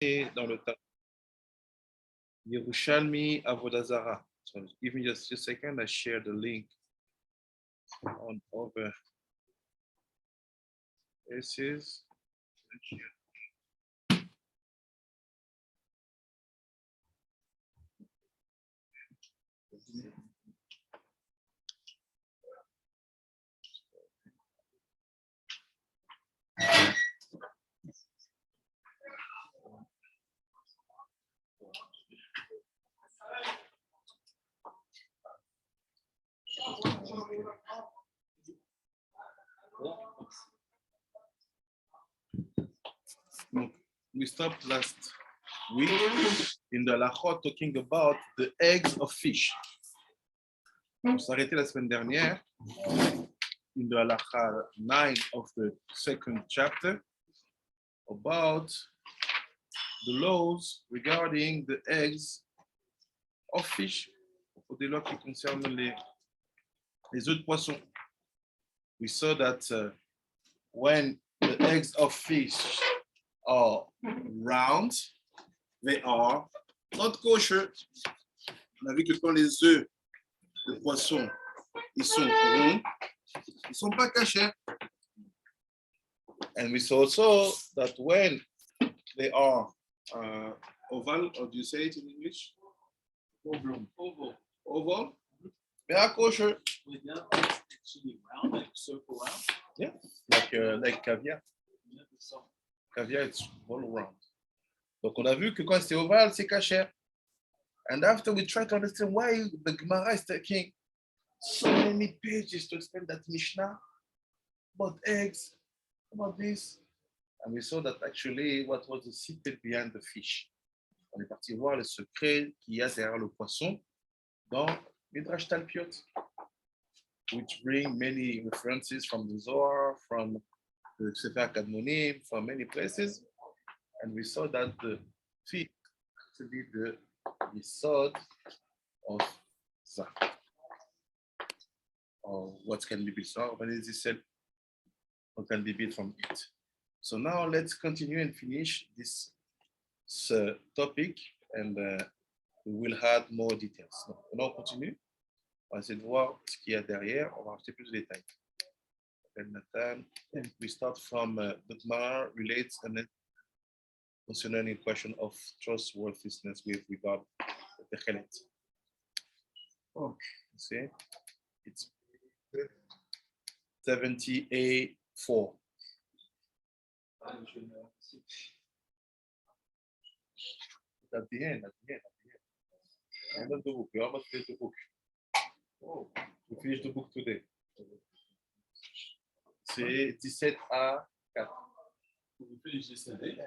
Et dans le Talmud Yerushalmi Avodah Zarah. So give me just a second. I share the link on over. This is. We stopped last week in the Halakha talking about the eggs of fish. On s'est arrêté la semaine dernière in the Halakha 9 of the second chapter about the laws regarding the eggs of fish, pour des lois qui concernent les œufs de poisson. We saw that when the eggs of fish are round, they are not kosher. On a vu que quand les œufs de poisson ils sont ronds, ils ne sont pas cachés. And we saw also that when they are oval, or do you say it in English? Oval. They are kosher. Actually round, like circle round. Yeah, like caviar. Caviar, it's all round. Donc on a vu que quand c'est ovale, c'est kasher. And after we try to understand why the Gemara is taking so many pages to explain that Mishnah about eggs, about this, and we saw that actually what was the secret behind the fish. On est parti voir le secret qu'il y a derrière le poisson dans Midrash Talpiot, which bring many references from the Zohar, from the Sefer Kadmonim, from many places, and we saw that the fish actually the sword of Zah, or what can be built. So when is this what can be built from it? So now let's continue and finish this topic, and we will add more details. Donc, on continue. On va essayer de voir ce qu'il y a derrière. On va acheter plus de détails. We start from the Gemara relates and then concerning a question of trustworthiness with regard to the Chelet. Okay, see, it's 78:4. At the end. End of the book. We almost finished the book. Oh, we finished the book today. C'est 17:4. We finished this today.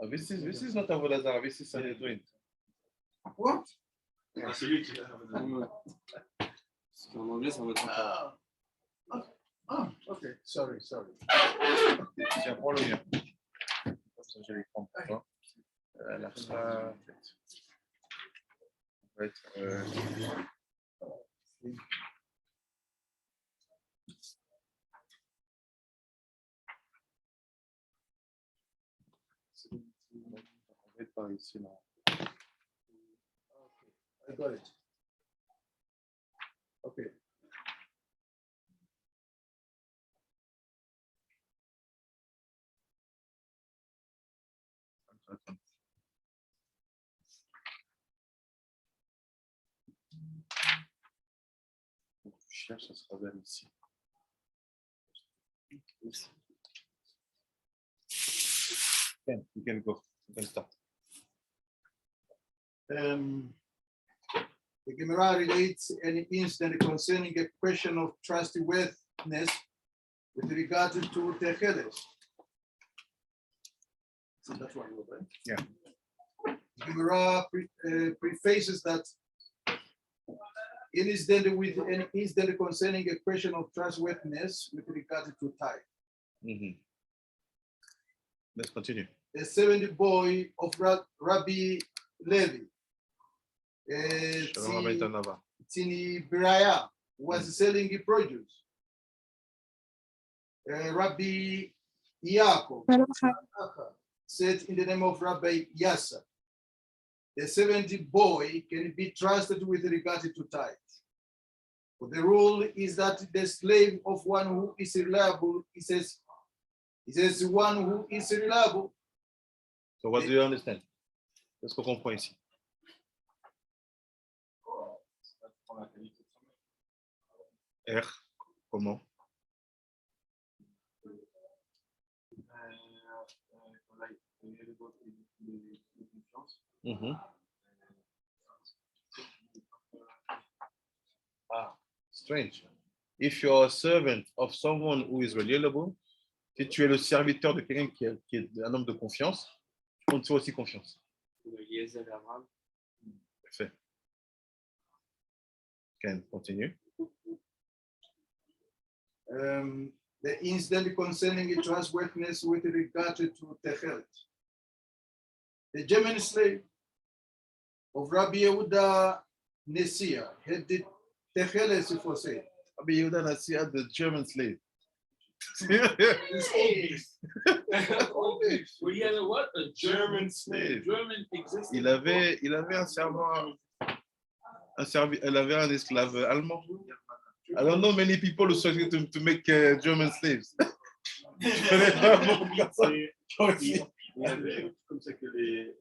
This is not Avodah Zarah. This is Sanhedrin. What? Celui qui a en anglais, ça va être. Ah, ok. Sorry. Tiens, prends le mien. Comme ça, je les prends pour toi. La fin, va être. On va être par ici, là. I got it. Okay. Tu cherches, ça sera vers ici. You can go. You can start. The Gemara relates any incident concerning a question of trustworthiness with regard to the Cheles. So that's one word, right? Yeah. The Gemara prefaces that an incident concerning a question of trustworthiness with regard to tithe. Mm-hmm. Let's continue. The 70th boy of Rabbi Levi, Tini Biraya, was selling the produce. Rabbi Yaakov said in the name of Rabbi Yasser, the 70 boy can be trusted with regard to tithe. But the rule is that the slave of one who is reliable, he says one who is reliable. So what do you understand? Qu'est-ce qu'on comprend ici? R, comment? Strange. If you are a servant of someone who is reliable, si tu es le serviteur de quelqu'un qui est un homme de confiance, on te fait aussi confiance. Parfait. Ken, continue. The incident concerning trustworthiness with regard to Techelt. The German slave of Rabbi Yehuda Nessia had the Techeles for sale. Rabbi Yehuda Nessia, the German slave. Well, he had a what? A German slave. German existed. Il avait un servant, elle avait un esclave allemand. I don't know many people who started to make German slaves. Il y avait comme ça que les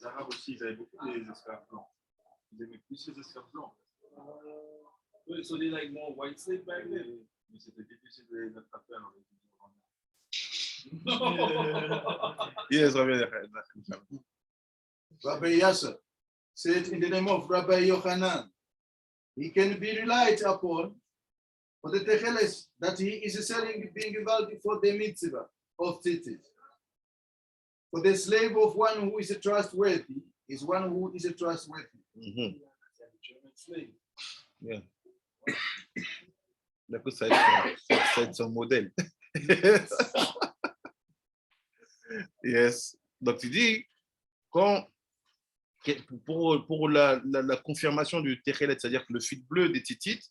Arabes aussi, ils avaient beaucoup d'esclaves blancs. Ils aimaient plus les esclaves blancs. So they like more white slaves back then. Mais c'était difficile de les attraper alors. Yes, Rabbi Yasser said in the name of Rabbi Yochanan, he can be relied upon for the Techeles that he is selling being valid for the mitzvah of tzitzit. For the slave of one who is trustworthy is one who is trustworthy. Mm-hmm. German slave. Yeah. D'accord, ça va être son modèle. Yes. Donc, tu dis, pour la confirmation du Techelet, c'est-à-dire que le fil bleu des titites,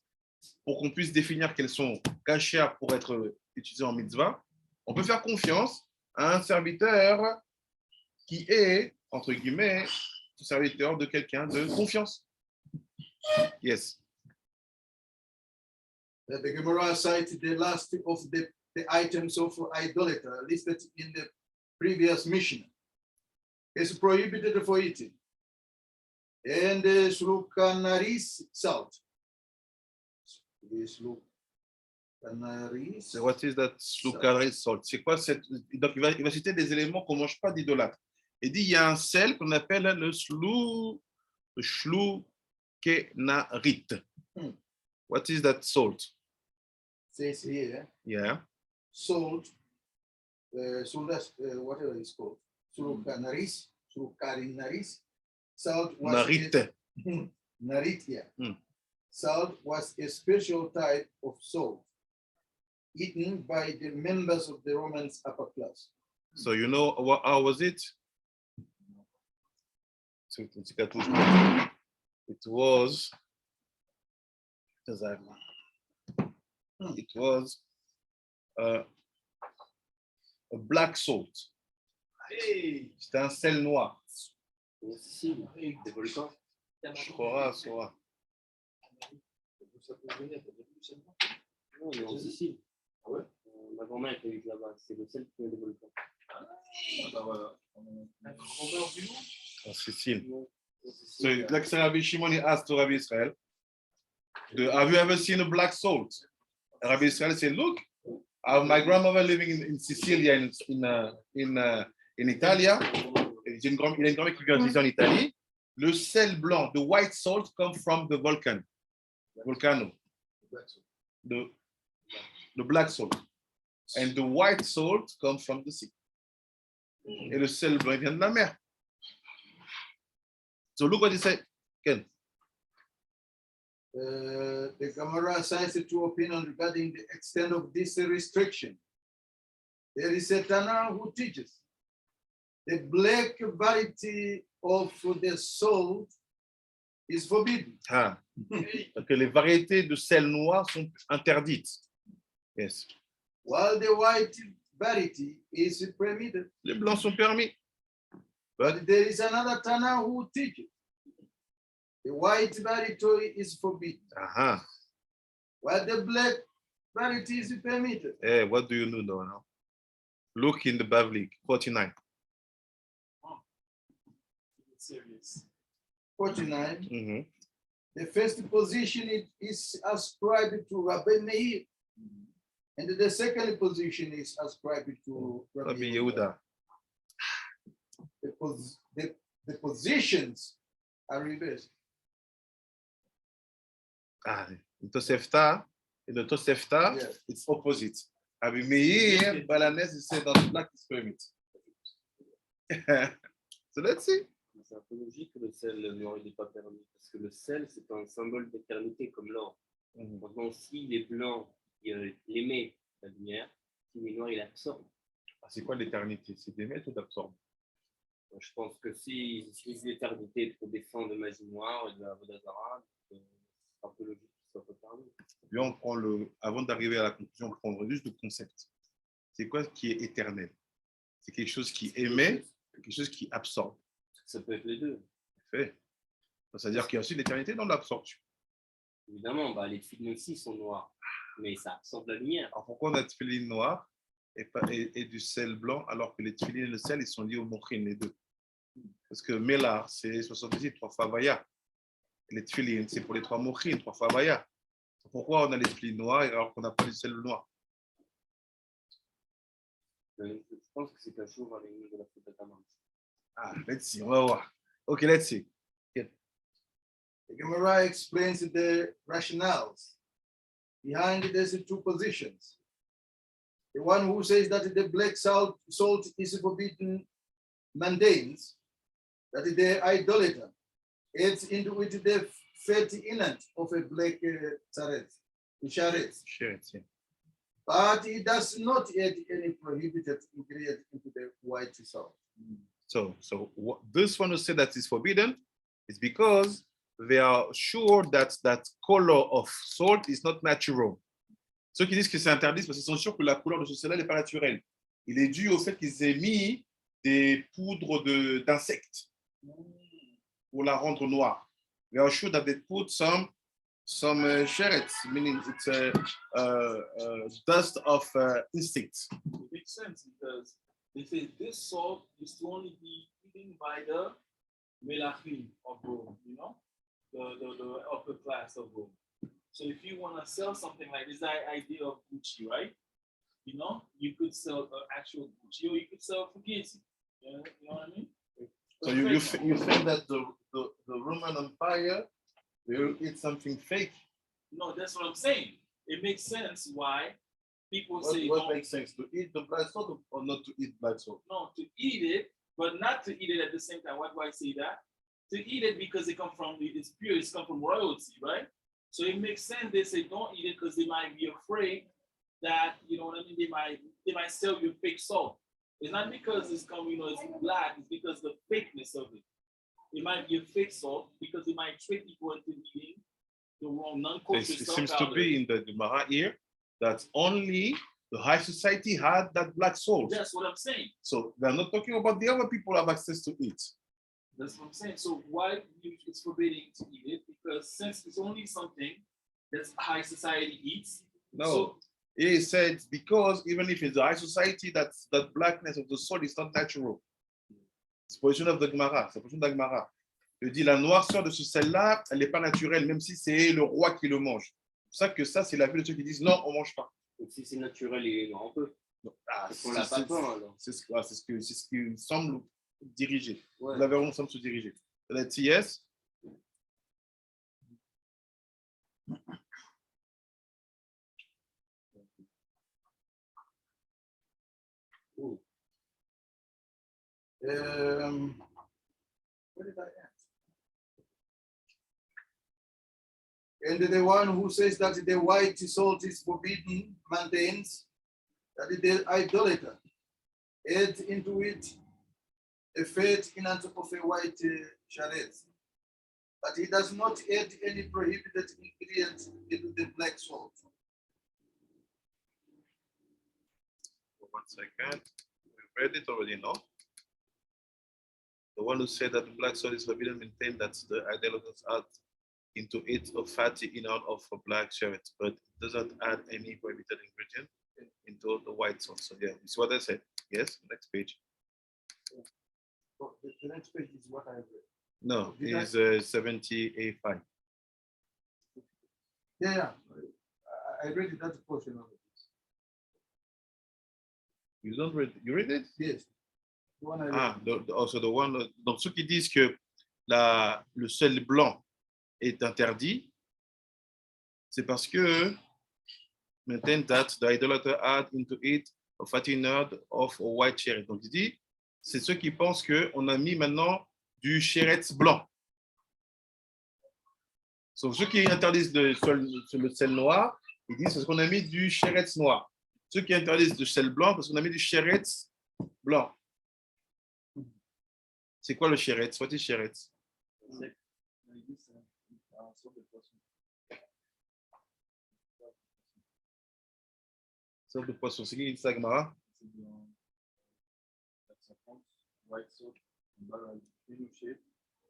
pour qu'on puisse définir qu'elles sont cachées pour être utilisées en mitzvah, on peut faire confiance à un serviteur qui est, entre guillemets, un serviteur de quelqu'un de confiance. Yes. The Gemara cited the last of the items of idolatry listed in the previous mission. It's prohibited for eating. And the Slukanaris salt. What is that Slukanaris salt? C'est quoi cette... Donc, il va citer des éléments qu'on ne mange pas d'idolâtre. Il dit il y a un sel qu'on appelle le Shlukenarit. What is that salt? Says here. Yeah. Salt. Whatever it's called. Slukanaris. Slukarinaris. Salt was Narit. Narit, yeah. Salt was a special type of salt eaten by the members of the Roman upper class. So you know how was it? It was a black salt. Hey. C'était un sel noir. Des volcans. Sora. Non, il est en Sicile. Ah ouais? Ma grand-mère était là-bas. C'est le sel qui vient des volcans. Ah bah voilà. En Sicile. So, like Rabbi Shimon asked to Rabbi Israel, have you ever seen a black salt? And Rabbi Israel said, look, my grandmother living in Sicilia, in Italia, il a une grand-mère qui vient en Italie. Le sel blanc, the white salt, comes from the volcano. The black salt. And the white salt comes from the sea. Et le sel blanc vient de la mer. So look what he said. Ken. The Gemara cites two opinions regarding the extent of this restriction. There is a Tana who teaches the black variety of the salt is forbidden. Ah. Que les variétés de sel noir sont interdites. Yes. While the white variety is permitted. Les blancs sont permis. But there is another Tana who teaches the white variety is forbidden, Uh-huh. while the black variety is permitted. Hey, what do you know now? Look in the Bavlik, 49. Serious. 49. Mhm. The first position is ascribed to Rabbi Meir, and the second position is ascribed to Rabbi Rabbi Yehuda. Yehuda. The positions are reversed. Ah, in Tosefta, Yes. it's opposite. Rabbi Meir, Balanes, he said that black is permit. So let's see. C'est un peu logique que le sel noir n'est pas permis, parce que le sel, c'est un symbole d'éternité comme l'or. Maintenant, si les blancs émettent la lumière, si les noirs, ils l'absorbent. Ah, c'est quoi l'éternité? C'est d'émettre ou d'absorber? Je pense que s'ils utilisent l'éternité pour descendre de magie noire et de la Avodah Zarah, c'est un peu logique qu'ils soient pas permis. Puis on prend avant d'arriver à la conclusion, on prend juste le concept. C'est quoi qui est éternel? C'est quelque chose qui émet, quelque chose qui absorbe. Ça peut être les deux. Fait. C'est-à-dire qu'il y a aussi l'éternité dans l'absorption. Évidemment, les films aussi sont noirs, mais ça absorbe la lumière. Alors pourquoi on a tefillin noir et du sel blanc, alors que les tefillin et le sel, ils sont liés au mochin, les deux? Parce que Mélar, c'est 78, 3 fois Vaya. Les tefillin, c'est pour les 3 mochin, 3 fois Vaya. Pourquoi on a les tefillin noirs alors qu'on n'a pas le sel noir? Je pense que c'est un jour dans les lignes de la faute d'Ataman. Ah, let's see, on va voir. Ok, let's see. The Gemara explains the rationales behind these two positions. The one who says that the black salt is forbidden maintains that the idolater adds into it the fatty inlet of a black charet. Yeah. But it does not add any prohibited ingredient into the white salt. So this one who said that is forbidden is because they are sure that that color of salt is not natural. Ceux qui disent que c'est interdit, parce qu'ils sont sûrs que la couleur de ce sel-là n'est pas naturelle. Il est dû au fait qu'ils aient mis des poudres d'insectes pour la rendre noire. They are sure that they put some sherets, meaning it's dust of insects. It makes sense because they say this salt is to only be eaten by the melachim of Rome, you know, the upper class of Rome. So if you want to sell something like this, that idea of Gucci, right? You know, you could sell actual Gucci or you could sell Fugazi. You know what I mean? So you think that the Roman Empire will eat something fake? No, that's what I'm saying. It makes sense why people say what makes sense, to eat the black salt or not to eat black salt? no, to eat it, but not to eat it at the same time. Why do I say that? To eat it because it comes from it's pure, it's come from royalty, right? So it makes sense they say don't eat it because they might be afraid that, you know what I mean, they might sell you fake salt. It's not because it's come, you know, it's black, it's because the fakeness of it. It might be a fake salt because it might trick people into eating the wrong non-kosher It stuff. seems to be in the Gemara here that only the high society had that black salt. That's what I'm saying. So they're not talking about the other people who have access to it. That's what I'm saying. So why it's forbidding to eat it? Because since it's only something that high society eats. No, so, he said because even if it's the high society, that blackness of the salt is not natural. C'est la position de Gemara. C'est la position de Gemara. Je dis la noirceur de ce sel-là, elle n'est pas naturelle, même si c'est le roi qui le mange. C'est pour ça que ça, c'est la vue de ceux qui disent non, on ne mange pas. Donc si c'est naturel, il est noir un peu. C'est On l'a pas peint, alors. ce qui semble diriger. Ouais. La version semble se diriger. Let's see, yes. Where did I end? And the one who says that the white salt is forbidden maintains that the idolater adds into it a fat inlet of a white charet, but he does not add any prohibited ingredients into the black salt. 1 second. We read it already, no? The one who said that the black soil is forbidden maintained that the idolaters add into it a fatty inner of a black sheretz, but it doesn't add any prohibited ingredient into the white soil. So yeah, it's what I said. Yes, next page. Oh, the next page is what I read. No, it's 70A5. Yeah. I read it, that portion of it. You don't read, you read it? Yes. The one I read. Ah, also the one. Donc ceux qui disent que le sel blanc est interdit, c'est parce que maintain that the idolater add into it a fatty nerd of a white sheretz. Donc il dit, c'est ceux qui pensent que on a mis maintenant du sheretz blanc. Donc ceux qui interdisent le sel noir, ils disent parce qu'on a mis du sheretz noir. Ceux qui interdisent le sel blanc, parce qu'on a mis du sheretz blanc. C'est quoi le sheretz? What is sheretz? Sorte de poisson. C'est qui dit ça, Gemara? White soap, blue shape,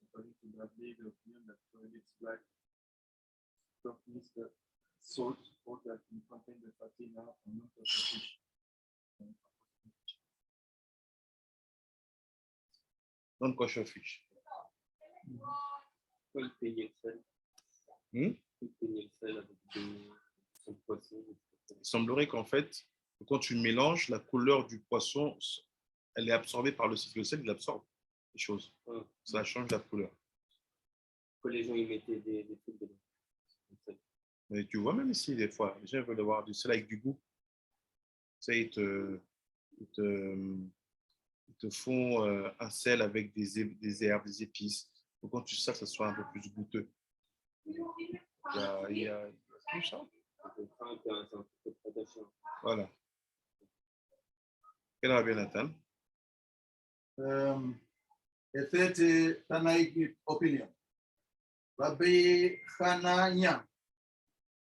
according to Bradley, the opinion that prohibits black companies that salt or that contain the fatty now and not the fish. Non kosher fish. Pourquoi il payait le sel? Il payait le sel avec son poisson. Il semblerait qu'en fait, quand tu mélanges, la couleur du poisson, elle est absorbée par le sel. Le sel, il absorbe les choses. Ça change la couleur. Pourquoi les gens y mettaient des trucs dedans? Mais tu vois, même ici, des fois, les gens veulent avoir du sel avec du goût. Tu sais, ils te font un sel avec des herbes, des épices. Donc, quand tu sais que ça soit un peu plus goûteux. Il y a tout ça. Voilà. Quel est bien, Nathan? A third Tanaïc opinion. Rabbi Hanania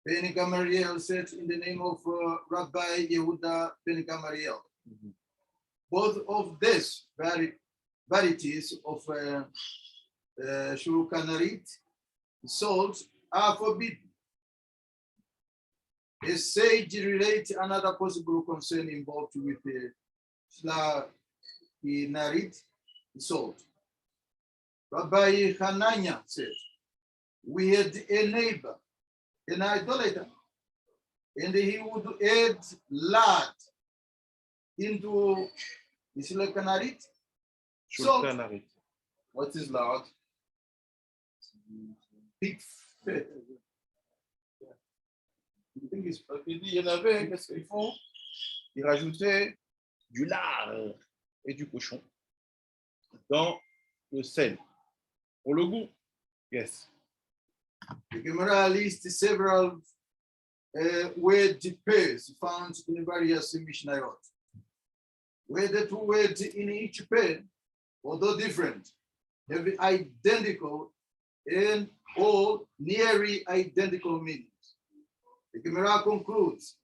Ben Gamaliel said in the name of Rabbi Yehuda Ben Gamaliel. Both of these varieties of shulkanarit salt are forbidden. A sage relates another possible concern involved with the shulkanarit salt. Rabbi Hanania said, we had a neighbor, an idolater, and he would add lard into the shulkanarit. Shulkanarit. What is lard? Pig fat. Il y en avait, qu'est-ce qu'ils font? Ils rajoutaient du lard et du cochon dans le sel. Pour le goût. Yes. The Gemara lists several word pairs found in various Mishnayot, where the two words in each pair, although different, have identical and all nearly identical meanings. The Gemara concludes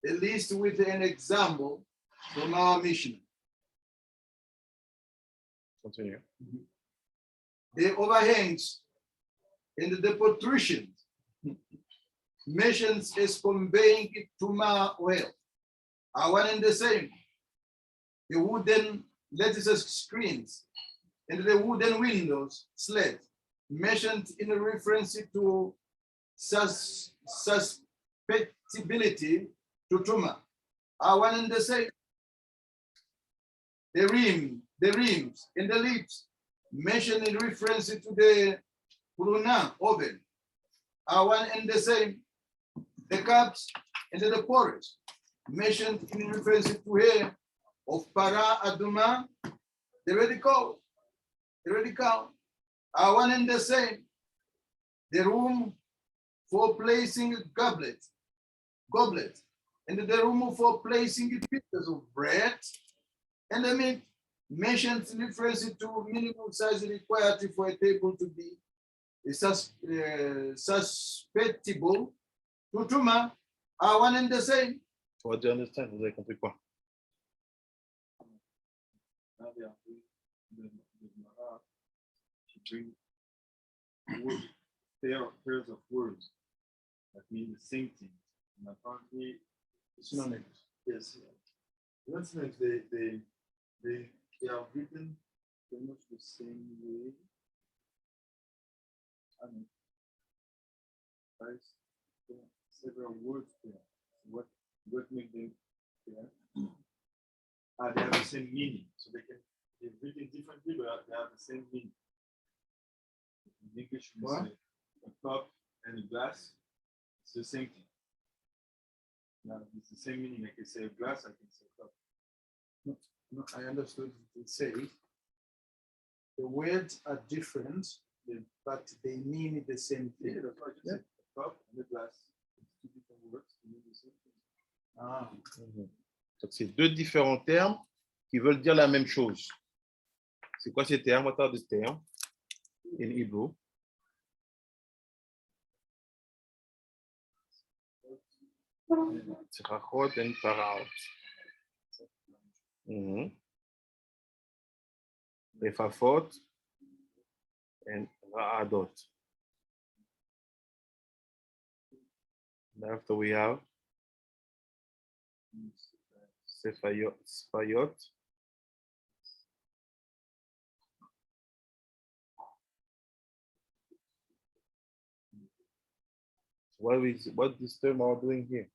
the list with an example from our Mishnah. Continue. The overhangs and the protrusions mentions as conveying Tuma oil are one and the same. The wooden lattice screens and the wooden windows sled mentioned in reference to susceptibility to Tuma are one and the same. The rims and the lips mentioned in reference to the Puruna oven are one and the same. The cups and the porridge mentioned in reference to hair of Para Aduma, the red cow are one and the same. The room for placing goblet, and the room for placing pieces of bread and the meat mentioned in reference to minimum size required for a table to be susceptible to Tuma are one and the same. Pour dire understand, vous avez compris quoi? Now they are doing the Gemara to bring pairs of words that mean the same thing. And apparently, Synonyms. yes, not synonyms. They are written pretty much the same way. I mean, there's several words there. What makes them there? They have the same meaning. So they're written differently, but they have the same meaning. In English, we say a cup and a glass. It's the same thing. Now, it's the same meaning. I can say a glass, I can say a cup. No, I understood what you say. The words are different, but they mean the same thing. Yeah, that's why I just said a cup and a glass. It's two different words to mean the same thing. Ah. Donc, c'est deux différents termes qui veulent dire la même chose. C'est quoi ces termes? What are these terms in Hebrew? Tzrachot and paraot. Refafot and Ra'adot. And after we have Sefayot. What this term are doing here?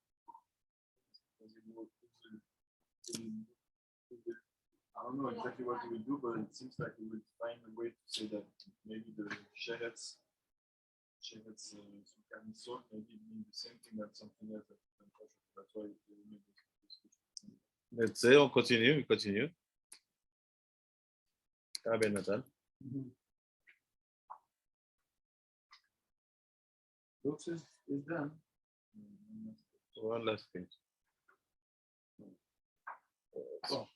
I don't know exactly what he will do, but it seems like he will find a way to say that maybe the Sheretz, some sort, maybe mean the same thing as something else. That's why they made this. Let's say, on continue. Ah ben, Nathan. Looks is done. One last thing. Bon.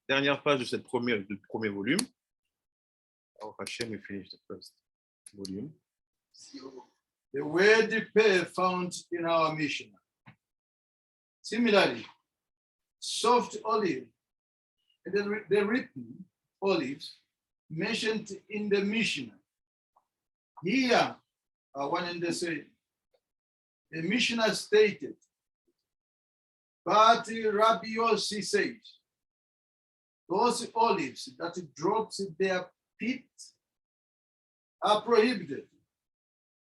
Dernière page de du premier volume. Alors, Hashem, we finish the first volume. The word pair found in our Mishnah. Similarly, soft olive, the written olives mentioned in the Mishnah. Here, one in the same. The Mishnah stated, but Rabbi Yossi says, those olives that drops their pit are prohibited.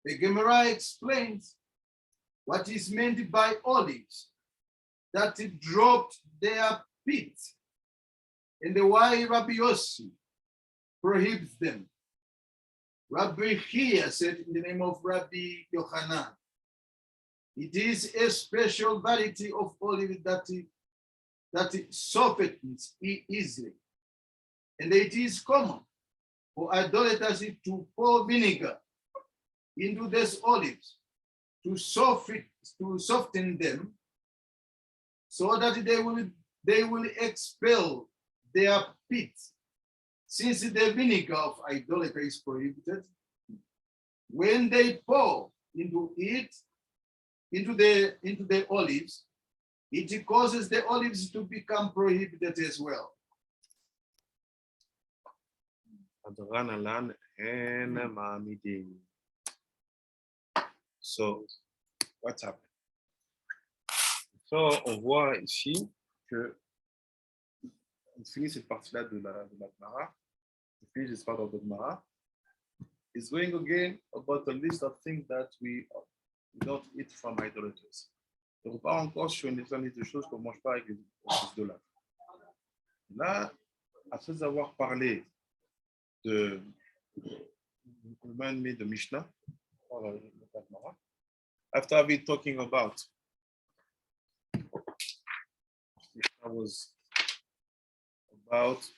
The Gemara explains what is meant by olives that dropped their pit and why Rabbi Yossi prohibits them. Rabbi Chia said in the name of Rabbi Yochanan, it is a special variety of olive that softens easily. And it is common for idolaters to pour vinegar into these olives to soften them so that they will expel their pit. Since the vinegar of idolatry is prohibited, when they pour into the olives, it causes the olives to become prohibited as well. So, what's happened? So, on voit ici que on finit cette partie-là de la Gemara. On finit this part of the Gemara. It's going again about a list of things that we don't eat from idolaters. Donc, on part encore sur une liste de choses qu'on ne mange pas avec les idolâtres. Là, après avoir parlé de man-made de Mishnah, after I've been talking about Mishnah was about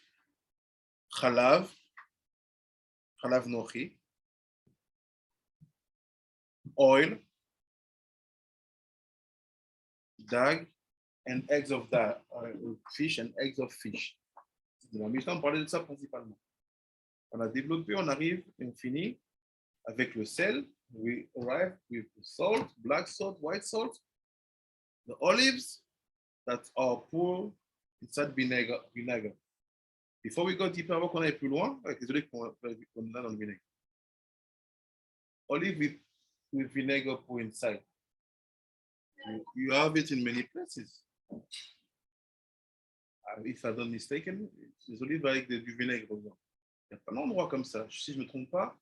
Chalav Nochi, oil, dag, and eggs of that, fish and eggs of fish. Dans la Mishnah, on parlait de ça principalement. On a développé, on arrive et on finit avec le sel. We arrive with salt, black salt, white salt, the olives that are poured inside vinegar. Before we go deeper, avant qu'on aille plus loin, désolé qu'on a dans le vinaigre. Olive with vinegar pour inside. You have it in many places. If I'm not mistaken, les olives avec du vinaigre dedans. Il y a plein d'endroits comme ça. Si je ne me trompe pas,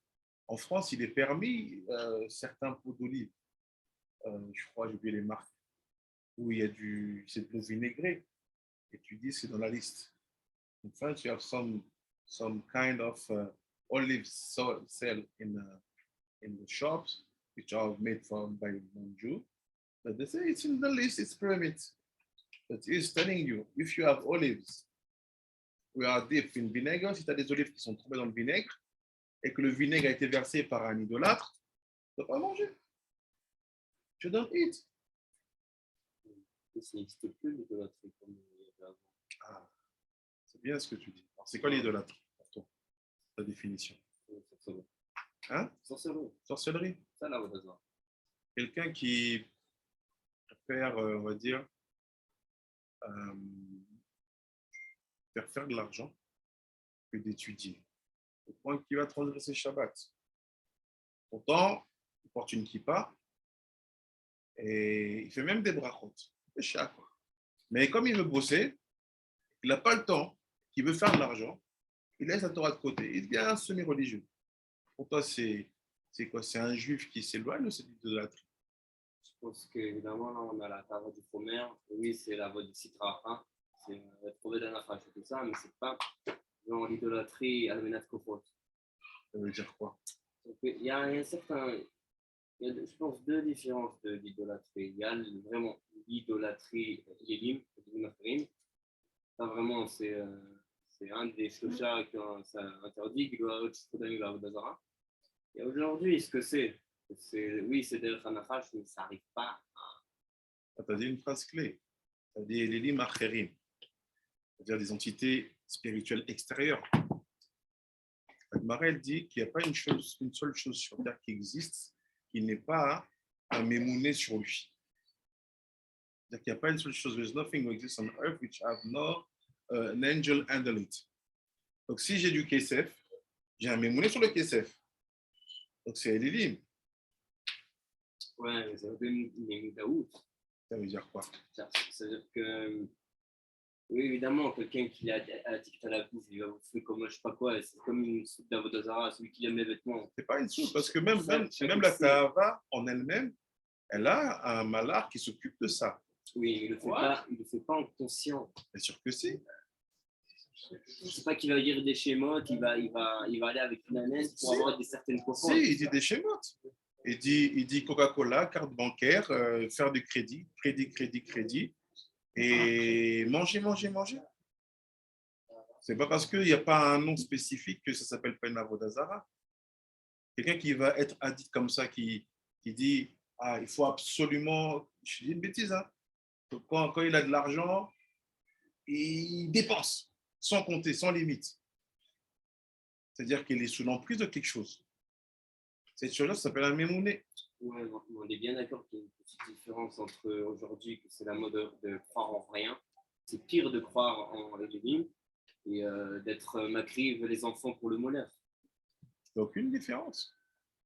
en France, il est permis certains pots d'olive. Je crois, j'ai oublié les marques, où il y a c'est de l'eau vinaigrée. Et tu dis c'est dans la liste. In France, you have some kind of olives sell in the shops, which are made by non-Jew. But they say it's in the list, it's permit. But it's telling you, if you have olives, we are dipped in vinegar, si tu as des olives qui sont tombées dans le vinaigre, et que le vinaigre a été versé par un idolâtre, tu ne dois pas manger. You don't eat. Ça n'existe plus l'idolâtrie comme il y avait avant. Ah, c'est bien ce que tu dis. Alors, c'est quoi l'idolâtrie pour toi, ta définition? Sorcellerie. Hein? Sorcellerie. Sorcellerie. Ça, là, Avodah Zarah. Quelqu'un qui préfère, on va dire, faire de l'argent que d'étudier. Au point qu'il va transgresser Shabbat. Pourtant, il porte une kippa et il fait même des brachot. Des chats, quoi. Mais comme il veut bosser, il n'a pas le temps, il veut faire de l'argent, il laisse la Torah de côté. Il devient un semi-religieux. Pour toi, c'est quoi? C'est un juif qui s'éloigne ou c'est de l'idolâtrie? Je pense qu'évidemment, là, on a la tara du Chomer. Oui, c'est la voie du Sitra. Hein. C'est trouver d'un affaire et tout ça, mais c'est pas dans l'idolâtrie à la menace kofot. Ça veut dire quoi? Il y a un certain. Il y a, je pense, deux différences de l'idolâtrie. Il y a vraiment l'idolâtrie Elim, ça vraiment, c'est un des shloshas qui ont ça interdit, qui doit être Avodah Zarah. Et aujourd'hui, ce que c'est, oui, c'est des Hanachash, mais ça n'arrive pas à. Tu as dit une phrase clé. Tu as dit Elim Acherim, c'est-à-dire des entités spirituelles extérieures. Marel dit qu'il n'y a pas une seule chose sur Terre qui existe qui n'est pas un mémouné sur lui. C'est-à-dire qu'il n'y a pas une seule chose. There's nothing exists on earth which have no an angel handle it. Donc si j'ai du kesef, j'ai un mémouné sur le kesef. Donc c'est Elilim. Ouais, mais ça veut dire une daout. Ça veut dire quoi? Ça veut dire que. Oui, évidemment, quelqu'un qui a addict à la bouffe, il va vous faire comme je sais pas quoi, c'est comme une soupe d'Avodah Zarah, celui qui aime les vêtements. C'est pas une soupe, parce que même la Tahava en elle-même, elle a un malach qui s'occupe de ça. Oui, mais il ne le fait pas en conscient. Bien sûr que si. C'est pas qu'il va lire des schémas, il va aller avec une anaise pour avoir certaines confiances. Si, il dit des schémas. Il dit Coca-Cola, carte bancaire, faire du crédit. Et manger. C'est pas parce qu'il n'y a pas un nom spécifique que ça s'appelle pas une Avodah Zarah. Quelqu'un qui va être addict comme ça, qui dit ah, il faut absolument, je dis une bêtise, hein. Quand il a de l'argent, il dépense sans compter, sans limite. C'est-à-dire qu'il est sous l'emprise de quelque chose. Cette chose-là, ça s'appelle un mémouné. Oui, on est bien d'accord qu'il y a une petite différence entre aujourd'hui, que c'est la mode de croire en rien. C'est pire de croire en Elohim et d'être macrive les enfants pour le molaire. Il n'y a aucune différence.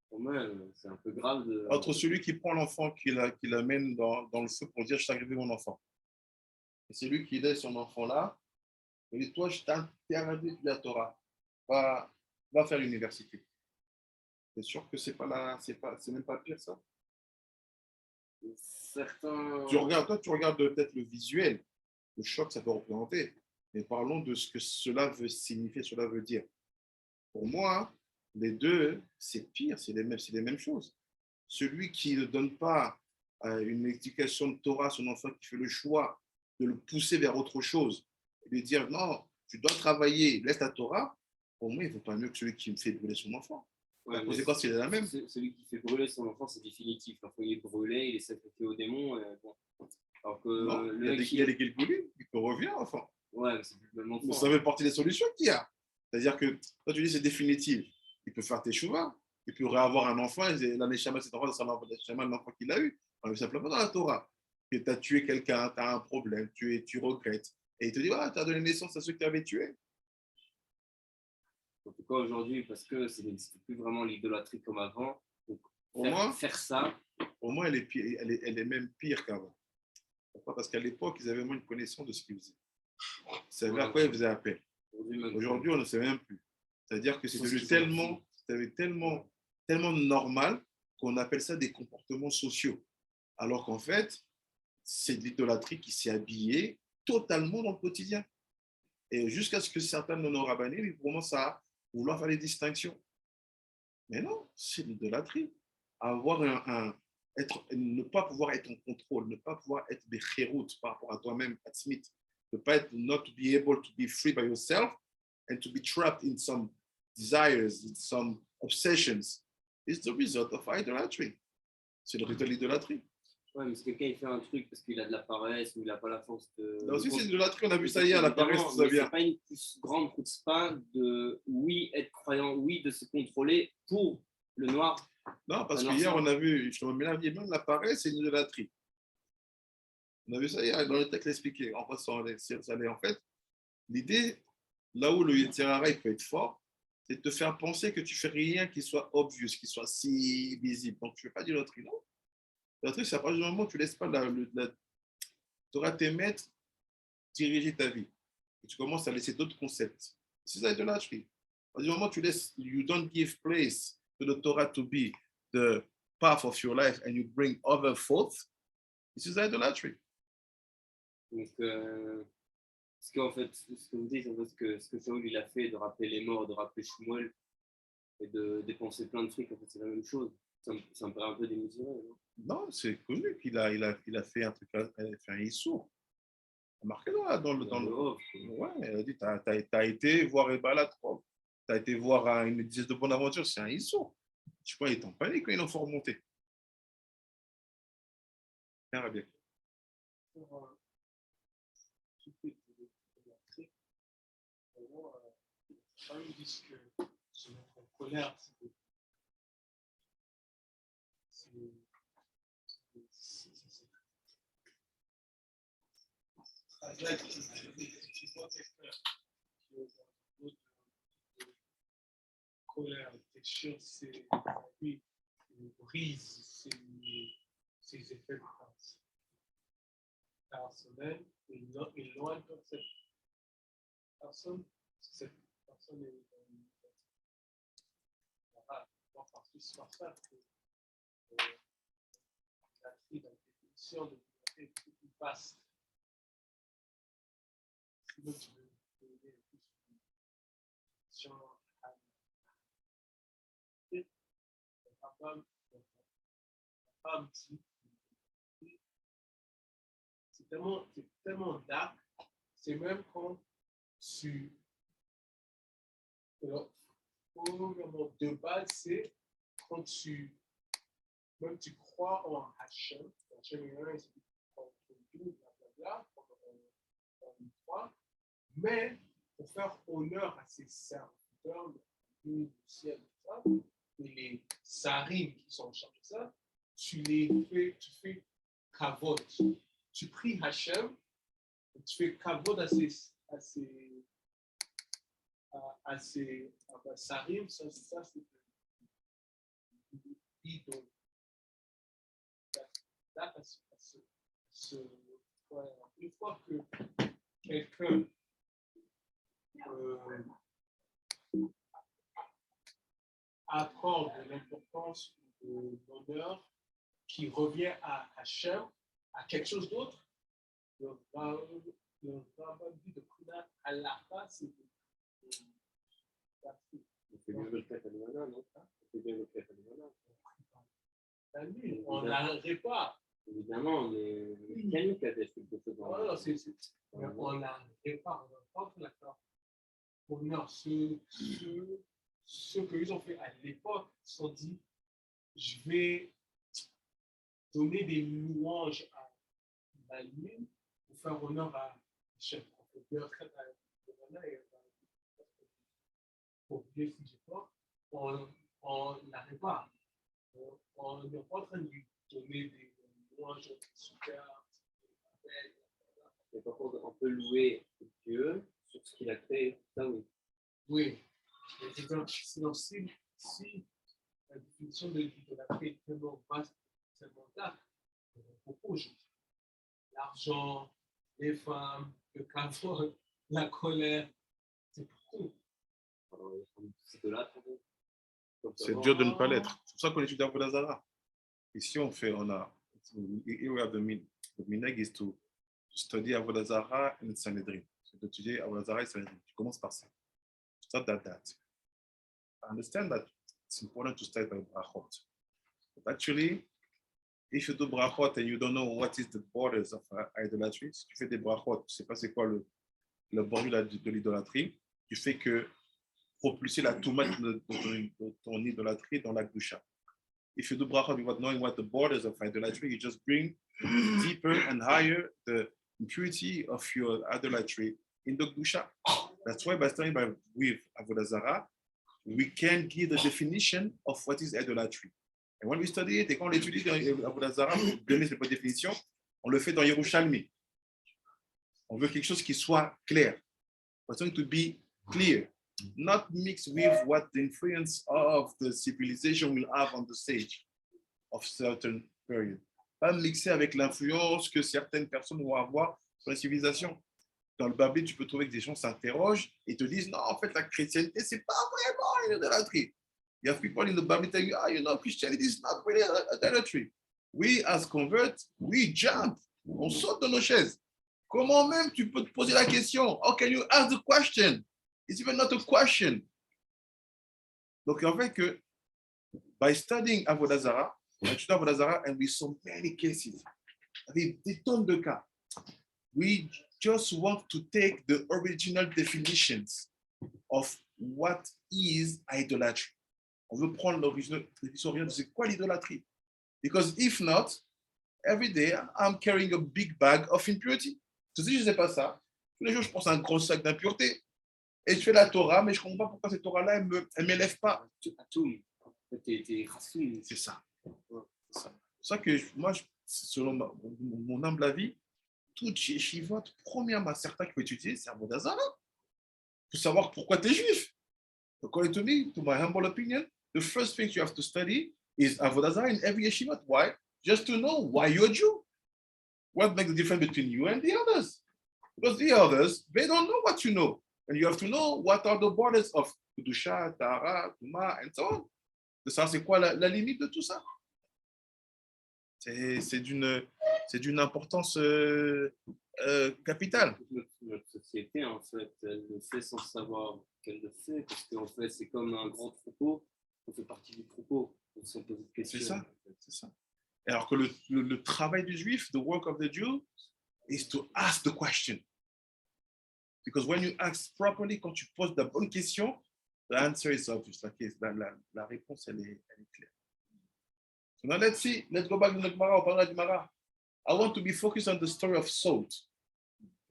Pour moi, c'est un peu grave. Entre celui qui prend l'enfant, qui l'amène dans le feu pour dire je t'ai agrippé mon enfant. Et c'est lui qui laisse son enfant là. Et dit toi, je t'interdis de la Torah. Va faire l'université. C'est sûr que c'est même pas pire ça. Certains. Tu regardes peut-être le visuel, le choc que ça peut représenter. Mais parlons de ce que cela veut signifier, cela veut dire. Pour moi, les deux, c'est pire, c'est les mêmes choses. Celui qui ne donne pas une éducation de Torah à son enfant, qui fait le choix de le pousser vers autre chose, et de dire non, tu dois travailler, laisse la Torah, pour moi, il ne vaut pas mieux que celui qui me fait brûler son enfant. Ouais, la conséquence, c'est la même. Celui qui fait brûler son enfant, c'est définitif. Quand il est brûlé, il est sacrifié au démon. Bon. Alors que non, il y a des Gilgulim, il peut revenir, enfant. Ouais, mais c'est plus le même enfant. Vous savez partie des solutions qu'il y a. C'est-à-dire que quand tu dis c'est définitif, il peut faire tes chouvas, il peut réavoir un enfant, et l'année Shama, cet enfant, ça sera l'enfant qu'il a eu. On ne simplement dans la Torah. Que tu as tué quelqu'un, tu as un problème, tu regrettes. Et il te dit, ah, tu as donné naissance à ceux que tu avais tués. En tout cas, aujourd'hui, parce que c'est plus vraiment l'idolâtrie comme avant. Donc, Au moins, faire ça, au moins, elle est, pire, elle est même pire qu'avant. Pourquoi? Parce qu'à l'époque, ils avaient moins une connaissance de ce qu'ils faisaient. Ils savaient à quoi ils faisaient appel. Aujourd'hui, on ne sait même plus. C'est-à-dire que c'est devenu tellement normal qu'on appelle ça des comportements sociaux. Alors qu'en fait, c'est de l'idolâtrie qui s'est habillée totalement dans le quotidien. Et jusqu'à ce que certains de nos rabbinés ils commencent à vouloir faire des distinctions. Mais non, c'est l'idolâtrie. Avoir ne pas pouvoir être en contrôle, ne pas pouvoir être des chéroutes par rapport à toi-même, à Smith, ne pas être, not to be able to be free by yourself and to be trapped in some desires, in some obsessions, is the result of idolatry. C'est le résultat de l'idolâtrie. Ouais, mais si quelqu'un il fait un truc parce qu'il a de la paresse ou il n'a pas la force de. Là aussi, c'est l'idolâtrie, on a vu ça hier, la paresse, tout ça vient. C'est pas une plus grande chutzpah de, oui, être croyant, oui, de se contrôler pour le noir. Non, parce qu'hier, on a vu, je te remets même la paresse, c'est une idolâtrie. On a vu ça hier, dans le texte expliqué. En passant, en fait, l'idée, là où le Yetzirah peut être fort, c'est de te faire penser que tu fais rien qui soit obvious, qui soit si visible. Donc, tu ne fais pas d'idolâtrie, non. L'idolâtrie, c'est à partir du moment où tu ne laisses pas tu auras tes maîtres diriger ta vie. Et tu commences à laisser d'autres concepts. C'est ça l'idolâtrie. À partir du moment où tu laisses, you don't give place to the Torah to be the path of your life and you bring other thoughts, this is idolatry. Donc, ce qu'en fait, ce que vous dites, en fait, ce que Saoul il a fait, de rappeler les morts, de rappeler Shmuel et de dépenser plein de trucs, en fait, c'est la même chose. Ça me paraît un peu démesuré. Non, c'est connu qu'il a fait un truc, il a fait un issour. Marqué dans le. Ouais, elle a dit, t'as été voir Ebala, t'as été voir une dizaine de bonne aventure, c'est un issour. Je crois qu'il est en panique quand ils l'ont fait remonter. Bien, bien. Ils disent que se mettre en colère, c'est avec tu vois quelqu'un qui est dans une colère, t'es sûr c'est lui qui brise ses effets de personnels et loin de cette personne est partie par ça que la définition de liberté est plus vaste. Sinon, tu veux donner plus de définition à la femme dit c'est tellement dark, c'est même quand tu de base, c'est quand tu crois en Hachem, Hachem est un, c'est tout, blablabla, on croit, mais pour faire honneur à ses serviteurs, du ciel, et les sarim qui sont en charge de ça, tu fais kavod. Tu pries Hachem, tu fais kavod à ses sarim, ça c'est idole. Une fois que quelqu'un accorde l'importance de l'honneur qui revient à Hachem, à quelque chose d'autre, le rabbin dit de Prinat Halakha, c'est on n'arrête pas. Évidemment, mais quel cas quelque chose on n'arrête pas, on n'a pas fait l'accord. Honneur, ceux qu'ils ont fait à l'époque se sont dit, je vais donner des louanges à ma lune pour faire honneur à chef. Pour bien si je pas, on n'arrête pas. On n'est pas en train de lui donner des louanges super. On peut louer Dieu sur ce qu'il a créé, ça oui. Oui, Si la définition de l'idolâtrie est tellement vaste, tellement large, on propose l'argent, les femmes, le kavod, la colère, c'est pour tout. C'est de là, C'est dur de ne pas l'être. C'est pour ça qu'on étudie Avodah Zarah. Ici, on a, here we have the minhag is to study Avodah Zarah and Sanhedrin. C'est d'étudier Avodah Zarah et Sanhedrin. Tu commences par ça. Start that. I understand that it's important to start by brachot. But actually, if you do brachot and you don't know what is the borders of idolatry, si tu fais des brachot, tu ne sais pas c'est quoi le bordure de l'idolâtrie, tu fais que propulser la touma de ton idolâtrie dans la gdusha. If you do brachot without knowing what the borders of idolatry, you just bring deeper and higher the impurity of your idolatry in the gdusha. That's why by studying with Avodah Zarah, we can give the definition of what is idolatry. And when we study it, et quand on l'étudie dans Avodah Zarah, pour donner cette définition, on le fait dans Yerushalmi. On veut quelque chose qui soit clair. For something to be clear, not mixed with what the influence of the civilization will have on the stage of certain period. Pas mixé avec l'influence que certaines personnes vont avoir sur la civilisation. Dans le Babel, tu peux trouver que des gens s'interrogent et te disent non, en fait, la chrétienté, c'est pas vraiment une idolâtrie. You have people in the Bible telling you, Christianity is not really idolatry. We, as converts, we jump. On saute dans nos chaises. Comment même tu peux te poser la question? How can you ask the question? It's even not a question. Donc, en fait, que by studying Avodah Zarah, and we saw many cases, avec des tonnes de cas, we just want to take the original definitions of what is idolatry. On veut prendre l'original définition de c'est quoi l'idolâtrie. Because if not, every day I'm carrying a big bag of impurity. So, si je ne sais pas ça, tous les jours je pense à un gros sac d'impureté. Et je fais la Torah, mais je ne comprends pas pourquoi cette Torah-là, elle ne m'élève pas. C'est ça. C'est ça. C'est ça que moi, selon mon humble avis, toute yeshivot, premièrement, certains qui vont étudier, c'est Avodah Zarah. Il faut savoir pourquoi tu es juif. According to me, to my humble opinion, the first thing you have to study is Avodah Zarah in every yeshivot. Why? Just to know why you're a Jew. What makes the difference between you and the others? Because the others, they don't know what you know. And you have to know what are the borders of Kedusha, Tahara, Tuma, and so on. Ça, c'est quoi la limite de tout ça? C'est d'une importance capitale. Notre société, en fait, elle le fait sans savoir qu'elle le fait, parce qu'en fait, c'est comme un grand troupeau, on fait partie du troupeau, on se pose des questions. C'est ça. Alors que le travail du juif, the work of the Jew, is to ask the question. Because when you ask properly, quand tu poses la bonne question, the answer is obvious. La réponse, elle est claire. So now let's go back to the Gemara. On parlera du Gemara. I want to be focused on the story of salt.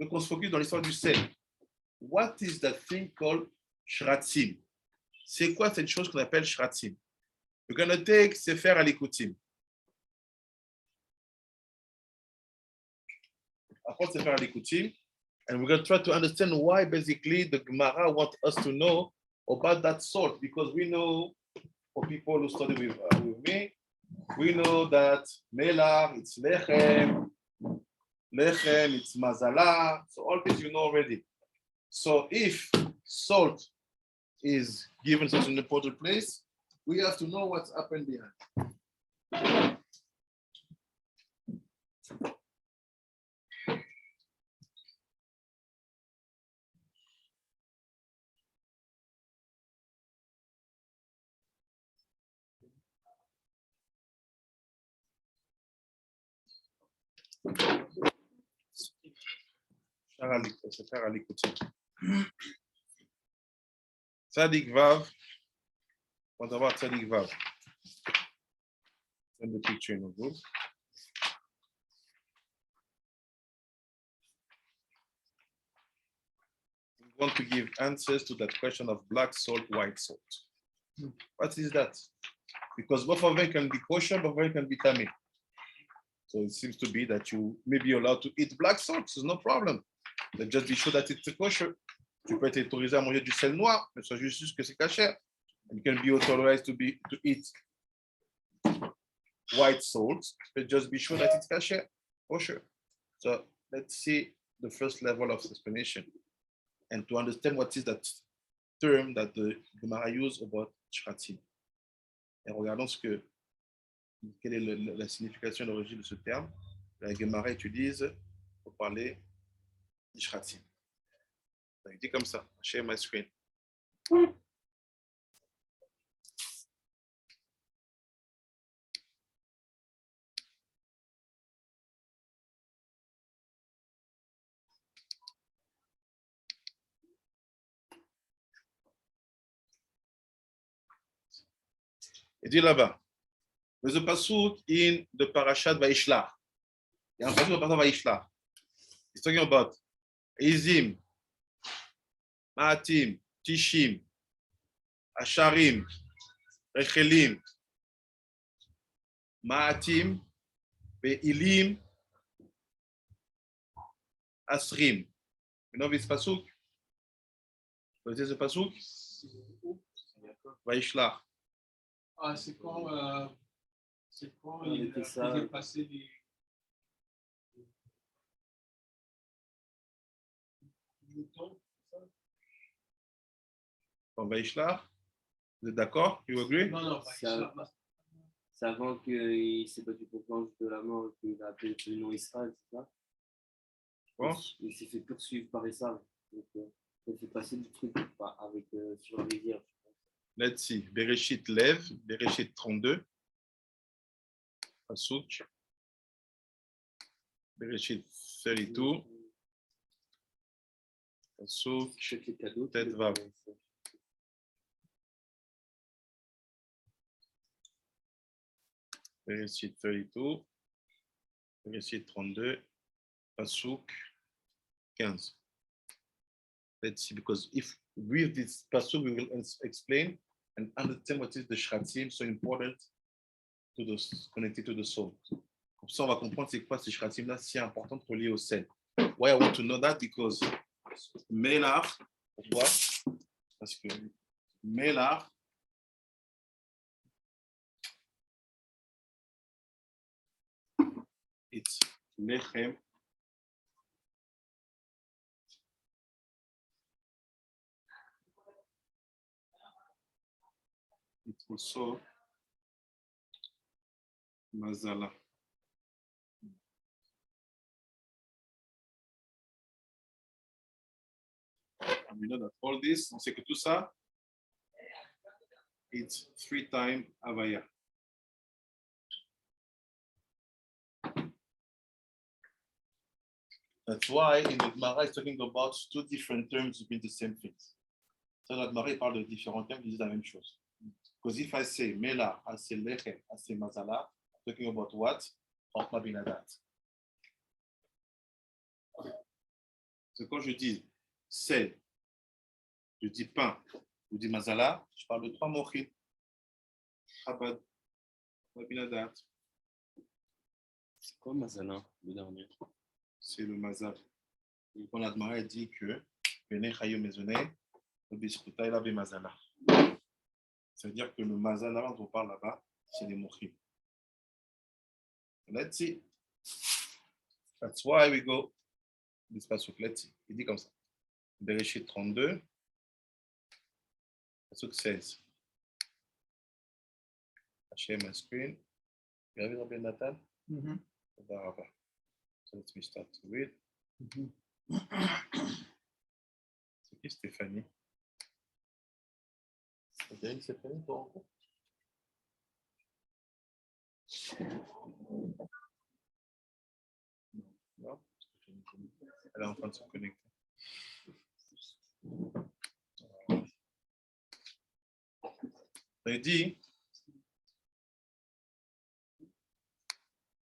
Donc on se focus dans l'histoire du sel. What is that thing called shratzim? C'est quoi cette chose qu'on appelle shratzim? We're going to take Sefer Alikutim. Apprendre Sefer Alikutim. And we're going to try to understand why basically the Gemara wants us to know about that salt. Because we know, for people who study with me, we know that Melar, it's Lechem, it's Mazala. So all this you know already. So if salt is given such an important place, we have to know what's happened behind. Tzadik Vav. On va voir Tzadik Vav. Send the picture in the book. We want to give answers to that question of black salt, white salt. What is that? Because both of them can be kosher, both of them can be tamid. So it seems to be that you may be allowed to eat black salt, so no problem. But just be sure that it's kosher. Tu peux être autorisé à manger du sel noir, mais sois juste que c'est cachère. You can be authorized to eat white salt, but just be sure that it's kosher, for sure. So let's see the first level of explanation and to understand what is that term that the Gemara use about shratim. Et regardons quelle est la signification et l'origine de ce terme. La Gemara utilise pour parler du shratim. Il dit comme ça, share my screen. Il dit là-bas, there's a pasuk in the parashat Vayishlach. Il y a un pasuk dans le parashat Vayishlach. It's talking about Izim, Ma'atim, Tishim, Asharim, Rechelim, Ma'atim, Be'ilim, Asrim. You know this pasuk? What is the pasuk? Vayishlach. Ah, c'est quand il faisait passer les moutons. From Vayishlach. Vous êtes d'accord? You agree? Non, C'est avant qu'il s'est battu pour l'ange de la mort, qu'il a appelé le nom Israël, c'est ça? Bon. Il s'est fait poursuivre par Esav. Donc, il s'est passé du truc avec, sur la rivière. Let's see. Bereshit lève, Bereshit 32. Pasuk. Bereshit 32. Pasuk. Tet Vav. Bereshit 32. Bereshit 32. Pasuk 15. Let's see, because if with this pasuk we will explain and understand what is the shratim, so important to the connected to the soul. Comme ça, on va comprendre c'est quoi ce shratim-là si important relié au sel. Why I want to know that? Because Melach, pourquoi? Parce que Melach, it's lechem. It's also mazala. And we know that all this, on sait que tout ça, it's 3 times avaya. That's why in the Gemara is talking about 2 different terms mean the same things. So that Gemara parle de différents termes qui disent la même chose. Because if I say mela, I say lechem, I say mazala, I'm talking about what? Chokma binadat. So quand je dis sel, je dis pain, je dis mazala, je parle de 3 mochim. Chabad, binadat. C'est quoi Mazala, le dernier? C'est le mazal. Quand la Gemara dit que Bene Chayo Mezone, Biskuta la Bemazala. C'est-à-dire que le mazala dont on parle là-bas, c'est les mochim. Let's see. That's why we go. This pasuk, let's see. Il dit comme ça. Bereshit 32, pasuk 16. Share my screen. You have it, Rabbi Nathan? So let me start to read. C'est qui Stéphanie? C'est bien Stéphanie, toi encore? Non, elle est en train de se connecter. Il dit,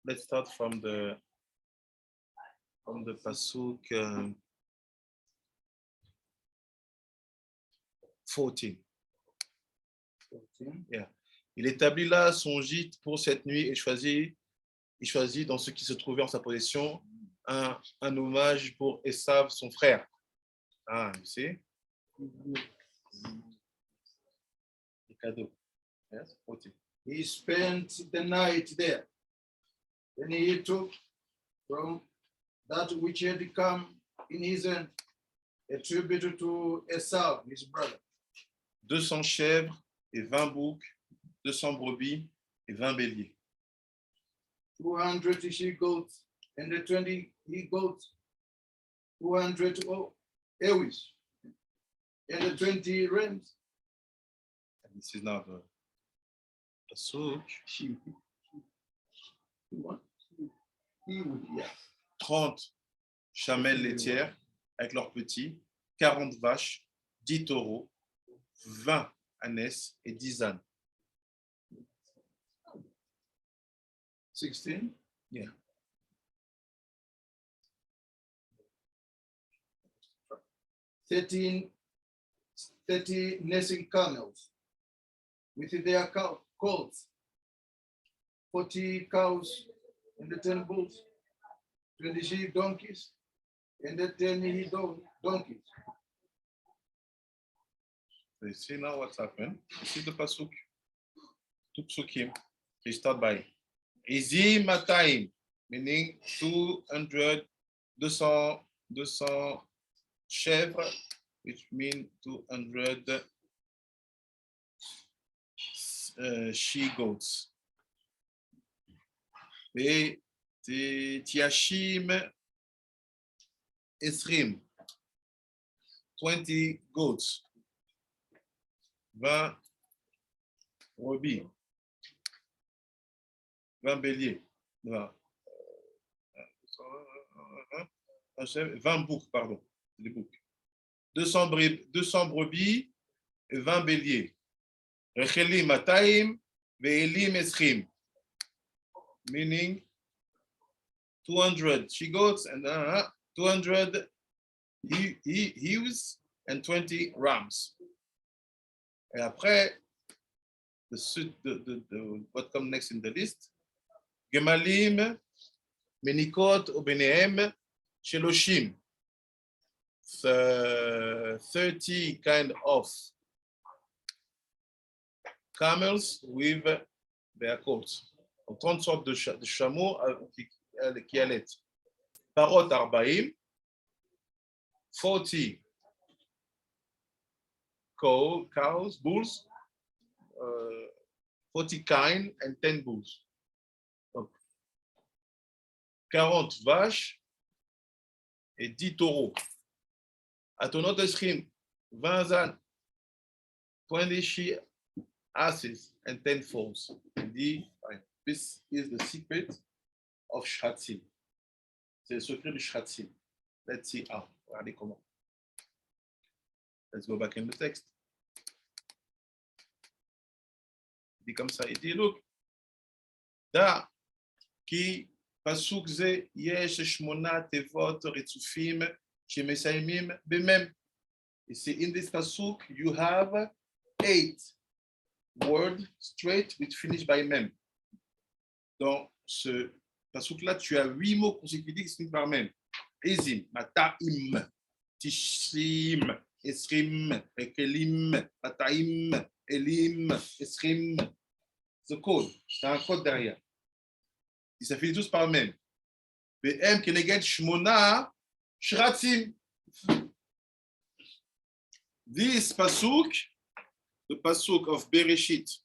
let's start from the pasuk 14. Yeah. Il établit là son gîte pour cette nuit et choisit dans ce qui se trouvait en sa possession un hommage pour Esav, son frère. Ah, you see? The cadeau. Yes, 40. He spent the night there. Then he took from that which had come in his hand, a tribute to Esau, his brother. 200 chèvres et 20 boucs, 200 brebis et 20 béliers. 200 she-goats and the 20 he-goats, 200 ewes, and the 20 rams. And this is now the pasuk. What? He would, yeah. 30 chamelles laitières avec leurs petits, 40 vaches, 10 taureaux, 20 ânesses et 10 ânes. 16. Yeah. 30 nursing camels with their colts, 40 cows and the 10 bulls, 20 she donkeys and the 10 he donkeys. So you see now what's happened? This is the pasuk. Two psukim. They start by Izim Matayim, meaning 200, 200 chèvres, which means 200 she-goats. Et Tiashim Esrim, 20 goats, 20 brebis, 20 béliers, 20 boucs, pardon, les boucs. 200 brebis et 20 béliers. Rechelim Matayim, Ve'elim Esrim, meaning 200 she-goats and 200 ewes and 20 rams. Et après, what comes next in the list? Gemalim, Menikot, Obenehem, Sheloshim. 30 kind of camels with their coats. 30 sortes de chameaux qui allaitent. Parot Arbaim, 40 cows, bulls, 40 kine and 10 bulls. Donc, 40 vaches et 10 taureaux. Atonot Esrim, 20 ânes, 20 she asses and 10 foals. This is the secret of Shratzim. C'est le secret du Shratzim. Let's see how. Regardez comment. Let's go back in the text. Il dit comme ça, il dit, look, da ki pasuk ze yesh shmona tevot ritzufim shemesaimim bemem. You see, in this pasuk, you have 8 words straight which finish by mem. Dans ce pasuk-là, tu as 8 mots consécutifs qui se finissent par mem. Ezim, mataim, tishrim, esrim, rekelim, mataim, elim, esrim. C'est le code. C'est un code derrière. Et ça finit tous par mem. V'em keneged shmona shratzim. This pasuk, the pasuk of Bereshit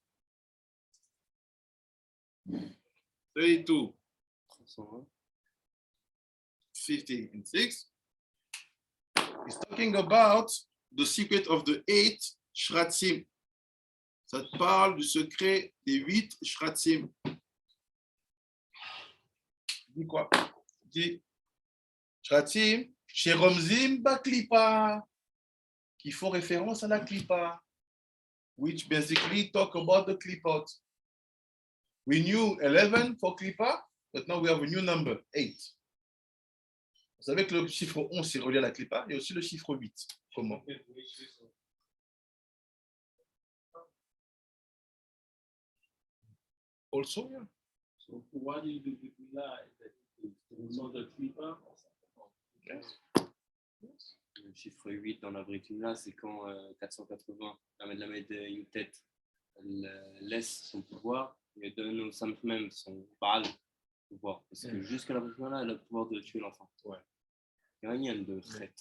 32, 50 and 6 is talking about the secret of the 8 shratzim. Ça te parle du secret des 8 shratzim. Dis quoi? Dis shratzim, sheromzim baklipa, qui font référence à la klipa, which basically talk about the klipot. We knew 11 for klipa, but now we have a new number, 8. Vous savez que le chiffre 11 c'est relié à la klipa, il y a aussi le chiffre 8. Comment? Also, yeah. So why do you deny that it's not the klipa? Yes. Yes. Le chiffre 8 dans la Brit-Mila, c'est quand 480, la Medlamed Yutet, elle laisse son pouvoir et donne au Saint même son Baal pouvoir. Parce que jusqu'à la Brit-Mila, elle a le pouvoir de tuer l'enfant. Ouais. Il y a rien de chet.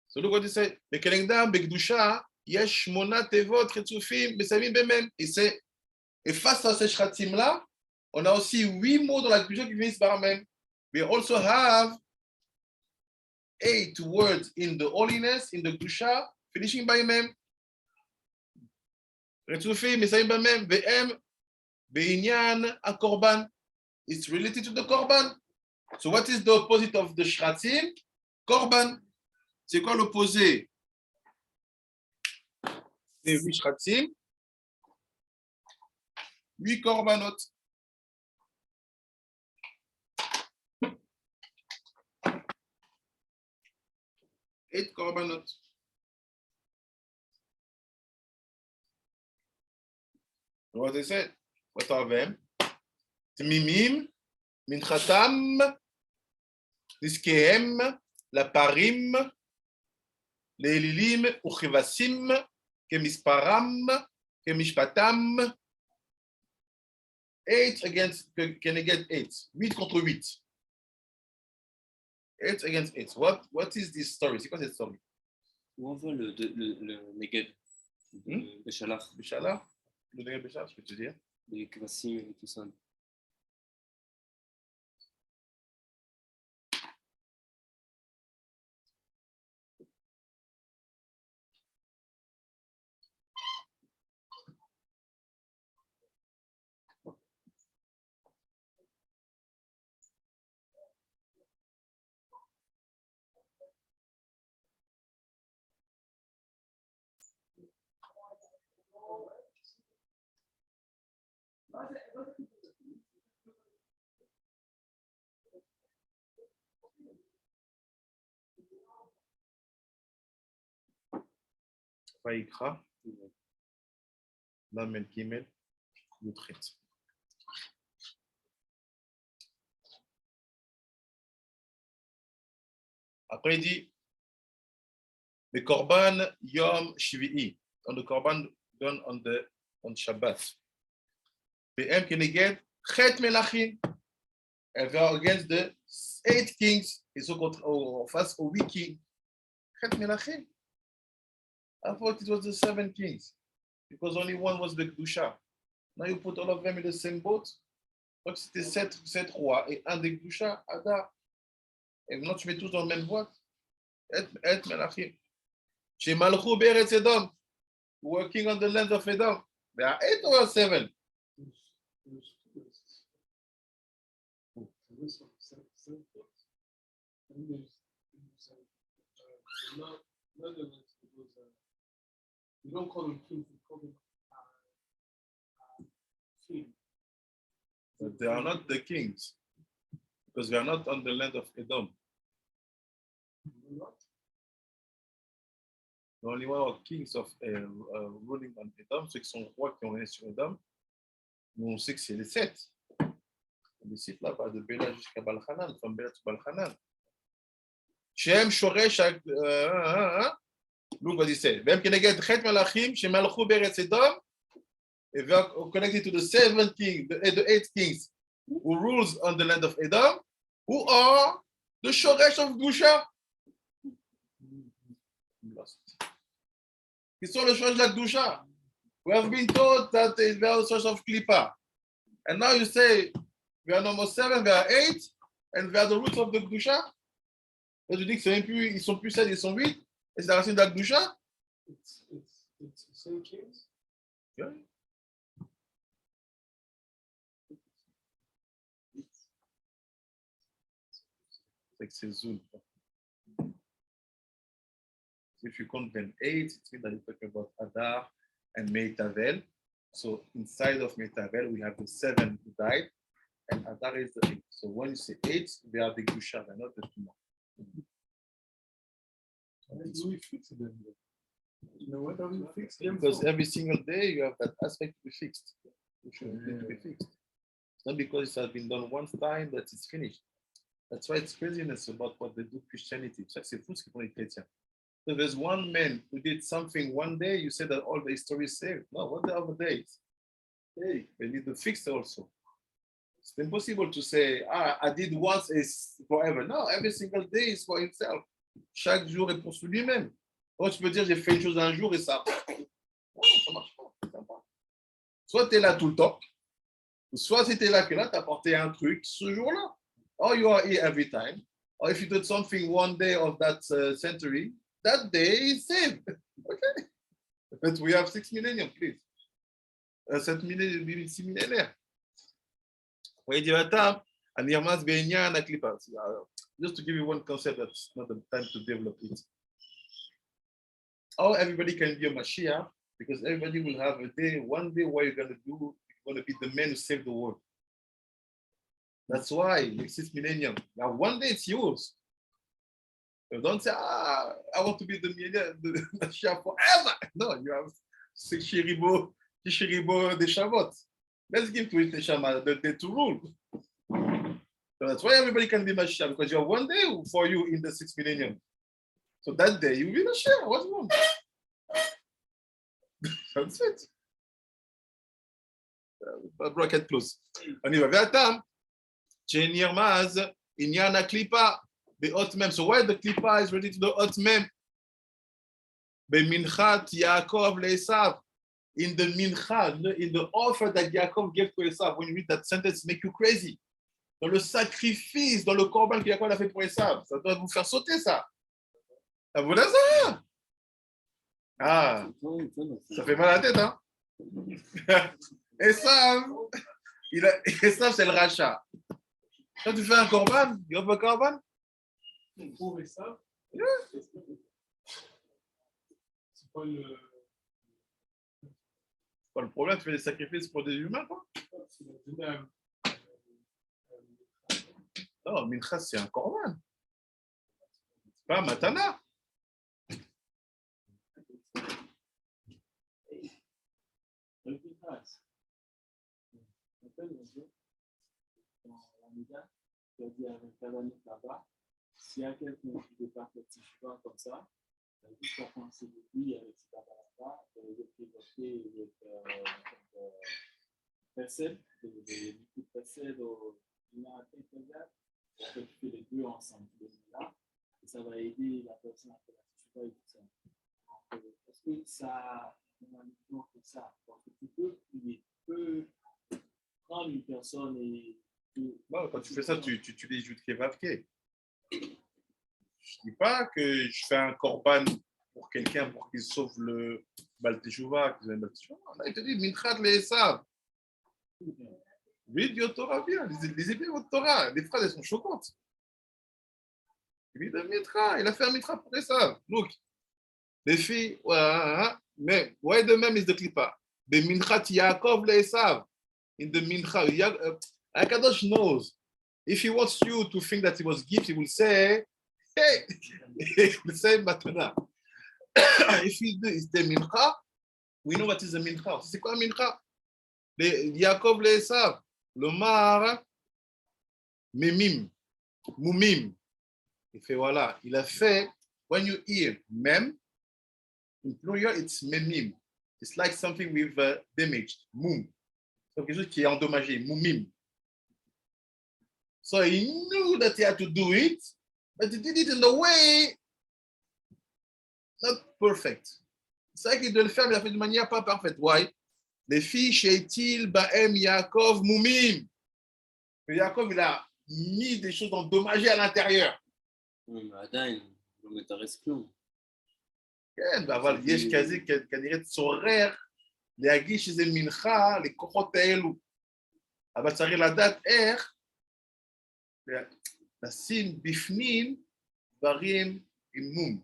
So look what he said. בקלנגדם, בקדושה, יש 8 תיבות רצופים מסיימים במם. Et face à ces shratim-là, on a aussi 8 mots dans la Kedusha qui finissent par mem. We also have 8 words in the holiness, in the Kedusha, finishing by mem. רצופים מסיימים במם, והם בעניין הקורבן. It's related to the korban. So what is the opposite of the shratim? Korban. C'est quoi l'opposé des 8 shratim? 8 korbanot. Et korbanot. What they said? What are them? Tmimim, minchatam, niskehem, laparim, leililim, uchivasim, kemisparam, kemishpatam. 8 against, can I get 8? 8 contre 8. 8 against 8. What is this story? C'est quoi cette story? Où on voit le Neged de Béchalach, Béchalach? Le Neged Béchalach, je peux te dire. les Kvassim et tout ça. Vaïkra, Lamed Gimel, Yutret. Après, il dit, le korban yom shvi'i, on the korban done on Shabbat. PM keneged chet melachim, and we are against the 8 kings, et so face aux 8 kings. Chet melachim. I thought it was the 7 kings, because only one was the Kedusha. Now you put all of them in the same boat. Donc c'était 7 rois et un de Kedusha, Adar. Et maintenant tu mets tous dans la même boîte. Et Melachim. Chez Malchou Beretz Edom, working on the land of Edom. There are 8 or 7. You don't call them kings, you call them king. But they are not the kings, because they are not on the land of Edom. The only one of kings of ruling on Edom, ceux qui sont rois qui ont régné sur Edom, nous on sait que c'est les 7. Les 7 là-bas, de Béla jusqu'à Balchanan, from Béla to Balchanan. Shem Shoresh, look what he said. Vem keneged chet melachim, shemalchu beretz Edom, and we are connected to the 7 kings, the 8 kings who rules on the land of Edom, who are the Shoresh of Gusha. Qui sont le Shoresh de la Gusha. We have been told that they are the source of Klippa. And now you say, we are number 7, we are 8, and we are the roots of the Gusha. Et tu dis que c'est même plus, ils sont plus 7, ils sont 8, et c'est la racine de la Gusha. It's the same kings. Yeah. C'est Zul. If you count them 8, it means that you're talking about Adar and Meitavel. So inside of Meitavel, we have the 7 who died, and Adar is the 8. So when you say 8, they are the Gusha, they're not the Tumah. Do we fix them? You know what? How do we fix them? Because every single day you have that aspect to be fixed. It should need to be fixed. It's not because it has been done one time that it's finished. That's why it's craziness about what they do Christianity. C'est fou ce qu'ils font les chrétiens. So there's one man who did something one day, you say that all the history is saved. No, what the other days? Hey, they need to fix it also. It's impossible to say, I did once is forever. No, every single day is for himself. Chaque jour est pour lui-même. Oh, tu peux dire, j'ai fait une chose un jour et ça. Non, ça marche pas. Soit tu es là tout le temps, soit si tu es là que là, tu as apporté un truc ce jour-là. Or you are here every time. Or if you did something one day of that century, that day is saved. Okay. But we have 6 millennium, please. 7 millennium, 6 millénaires. Just to give you one concept, that's not the time to develop it. Or everybody can be a Mashiach, because everybody will have a day, one day where you're going to be the man who saved the world. That's why the 6 millennium. Now, one day it's yours. So don't say, I want to be the Mashiach forever. No, you have 6 Shiribo de Shavuot. Let's give to it the day to rule. So that's why everybody can be Mashiach, because you have one day for you in the 6 millennium. So that day you will be Mashiach. What's wrong? That's it. Bracket close. On y va. Viatam. Chenirmaz. Inyana klipa. The hot mem. So why the klipa is ready to the hot mem? Beminchat Yaakov le'Esav. In the mincha, in the offer that Yaakov gave to Esav, when you read that sentence, it makes you crazy. Dans le sacrifice, dans le corban que Yaakov a fait pour Esav, ça doit vous faire sauter ça. Avodah Zarah. Ah, ça fait mal à la tête, hein? Esav, Esav, c'est le rachat. Quand tu fais un corban, il offre un corban? Pour ça, Yeah. c'est pas le. Pas le problème, tu fais des sacrifices pour des humains, quoi. Non, mincha, c'est un corban. C'est pas un matana. S'il y a quelqu'un qui dépasse le petit cheval comme ça, juste pour penser de lui avec ce tabac-là, de présenter avec Persed, des Persed au United Kingdom, on fait les deux ensemble, là, et ça va aider la personne à faire la petit cheval et tout ça. Est-ce que ça, on a une vision comme ça? Parce que tu peux prendre une personne et. Non, quand tu fais ça, tu les joues de kevavke. Je ne dis pas que je fais un korban pour quelqu'un pour qu'il sauve le Balteshuvah. On a dit Minchat le'Esav. Vite, Torah bien. Lisez bien votre Torah. Les phrases, elles sont choquantes. Il a fait un mitra pour Esav. Look. Les filles, mais why the mem is the klipa? The Minchat Yaakov le'Esav. In the Mincha, Akadosh knows. If he wants you to think that it was gift, he will say, hey, he will say matana. If it's the mincha, we know what is the mincha. C'est quoi mincha? Yaakov le'Esav, le mar, memim, mumim. Il fait voilà, il a fait, when you hear mem, in plural, it's memim. It's like something with damaged, mum. C'est quelque chose qui est endommagé, mumim. So he knew that he had to do it, but he did it in a way not perfect. C'est vrai qu'il doit le faire, mais il a fait de manière pas parfaite. Why? Les filles, Sheitil, Baem, Yaakov, Mumim. Yaakov, il a mis des choses endommagées à l'intérieur. Oui, mais עדיין, לא מתרס כלום. כן, אבל יש כזה, כנראה צורר להגיש איזה מנחה לכוחות האלו. אבל צריך לדעת איך לשים בפנים דברים עם מום.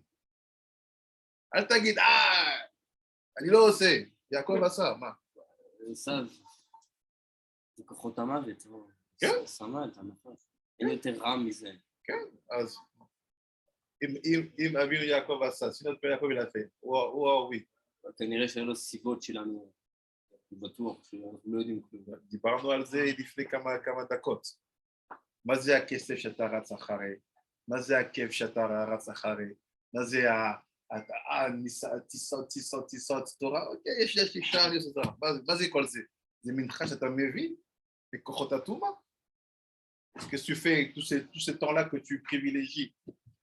אל תגיד, אני לא עושה, יעקב עשה, מה? עשיו, זה כוחות המוות, כן. שמה את הנפש. אין יותר רע מזה. כן, אז אם אבינו יעקב עשה, סינות פה יעקב ילפה, הוא ההורי. כנראה שאין לו סיבות שלנו, בטוח, שאנחנו לא יודעים כלום. דיברנו על זה לפני כמה דקות. Mazé Kesef Shatara Tzachare, Mazé Kev Shatara Tzachare, Mazé Tissot, Torah, ok, יש לי שם, יש לזה, מה זה כל זה? זה מנחה שאתה מביא, בכוחות הטומאה. Parce que tu fais tout ce temps-là que tu privilégies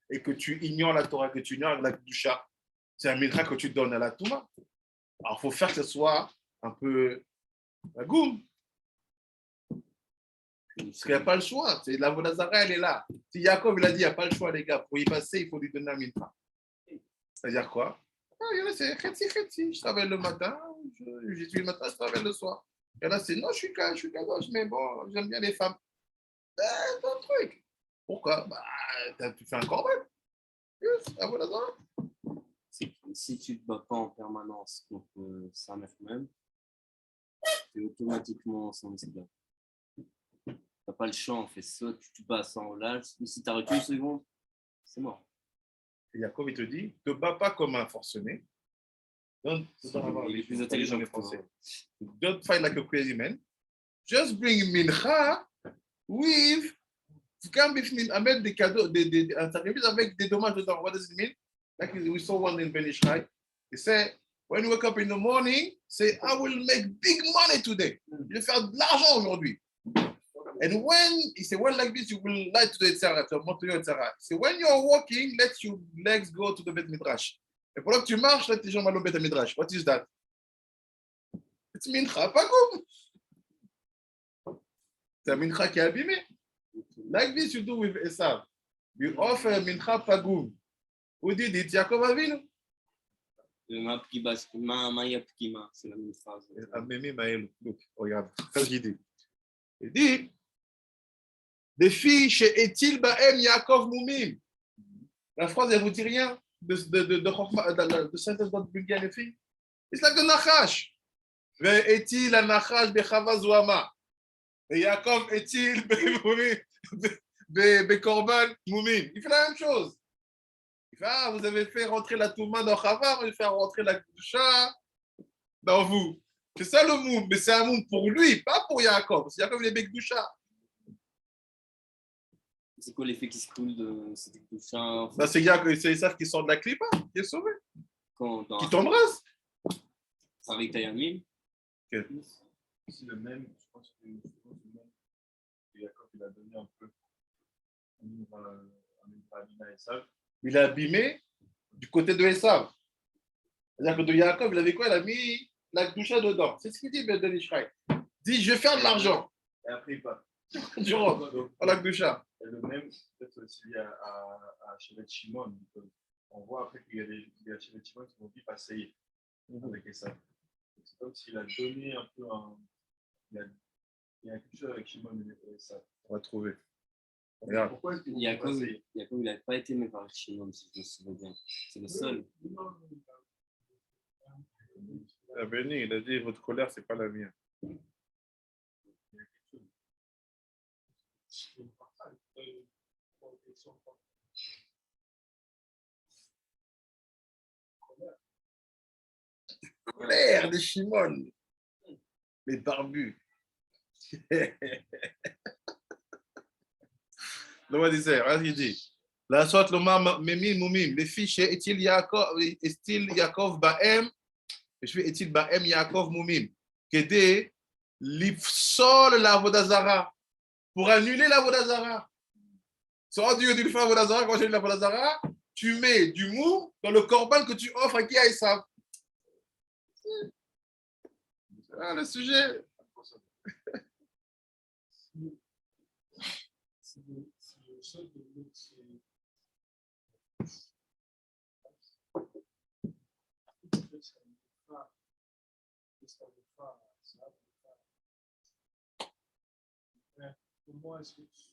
et que tu ignores la Torah, que tu ignores la Kedusha, c'est un mincha que tu donnes à la Touma. Alors, il faut faire que ce soit un peu la goum. Parce qu'il n'y a pas le choix. C'est la Avodah Zarah, elle est là. Si Yaakov, il a dit, il n'y a pas le choix, les gars. Pour y passer, il faut lui donner un mincha. C'est-à-dire quoi? Il y en a, c'est khetsi. Je travaille le matin, j'étudie le matin, je travaille le soir. Il y en a, c'est non, je suis kadosh, mais bon, j'aime bien les femmes. C'est un truc. Pourquoi? Tu fais un corban. Avodah Zarah. Si tu ne te bats pas en permanence contre sa mère même, tu es automatiquement sans esclave. Tu n'as pas le choix, en fait. Soit tu bats sans l'âge, mais si tu arrêtes une seconde, c'est mort. Et Jacob, il te dit, ne te bats pas comme un forcené. Il est plus intelligent que toi. Don't fight like a crazy man. Just bring mincha with, tu can't mettre des cadeaux, un sacrifice avec des dommages dedans. What does it mean? Like we saw one in Ben Ishai. He said, when you wake up in the morning, say, I will make big money today. Je vais faire de l'argent aujourd'hui. And when, he said, when like this, you will lie to the Yetzirah, to your Yetzirah. So when you're walking, let your legs go to the Bet Midrash. Et pendant que tu marches, let tes jambes aller au Bet Midrash. What is that? It's mincha pagum. C'est un mincha qui est abîmé. Like this you do with Esav. You offer mincha pagum. Who did it? Yaakov Avinu. C'est la même phrase. Look, regarde, qu'est-ce qu'il dit? Il dit, des filles chez Etil Baem Yaakov Moumim. La phrase, elle ne vous dit rien de synthèse de Bulgar les filles. C'est like the Nachash. Etil la Nachash Bechava Zouama. Et Yaakov Etil Bekorban Moumim. Il fait la même chose. Il fait, vous avez fait rentrer la Touma dans Chava, vous allez faire rentrer la Kedusha dans vous. C'est ça le moum, mais c'est un moum pour lui, pas pour Yaakov. Parce que Yaakov, il est Bekdusha. C'est quoi l'effet qui se coule de cette Kedusha? C'est Esav qui sort de la clipa, qui est sauvé. Qui t'embrasse. C'est avec Tayamim. C'est le même, je pense que Yaakov, il a donné un peu un Esav. Il a abîmé du côté de Esav. C'est-à-dire que de Yaakov, il avait quoi? Il a mis la Kedusha dedans. C'est ce qu'il dit, Ben Ishraï. Il dit, je vais faire de l'argent. Et après, il part. Du rentre à la Kedusha. Et le même, peut-être aussi à Shevet Shimon. On voit après qu'il y a des Shevet Shimon qui vont dire, bah, ça y est, avec Esav. C'est comme s'il a donné un peu il y a quelque chose avec Shimon et Esav. On va trouver. Regarde. Pourquoi est-ce que Yaakov, il n'avait pas été aimé par Shimon, si je me souviens bien. C'est le seul. Béni, il a dit, votre colère, ce n'est pas la mienne. Colère de Shimon, les barbus. Le roi disait, regarde ce qu'il dit. La sorte le Memim Moumim, les filles chez Etil Yaakov Baem, je fais Etil Baem Yaakov Moumim, qu'aider l'ifsol la Avodah Zarah, pour annuler la Avodah Zarah. Sans Dieu du faire Avodah Zarah, quand j'ai la Avodah Zarah, tu mets du moum dans le corban que tu offres à qui a Esav. Ah, le sujet. Comment est-ce que tu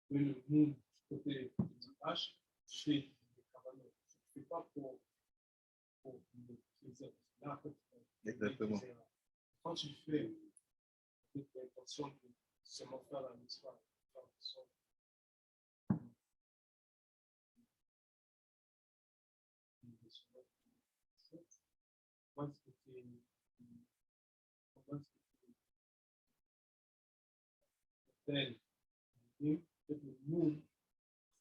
fais le monde du côté du H, tu fais des cabanes. Tu ne fais pas pour le plaisir. Là, Exactement. Quand tu fais avec l'intention de seulement faire la mitzvah, comment est-ce que tu Et peut-être le mot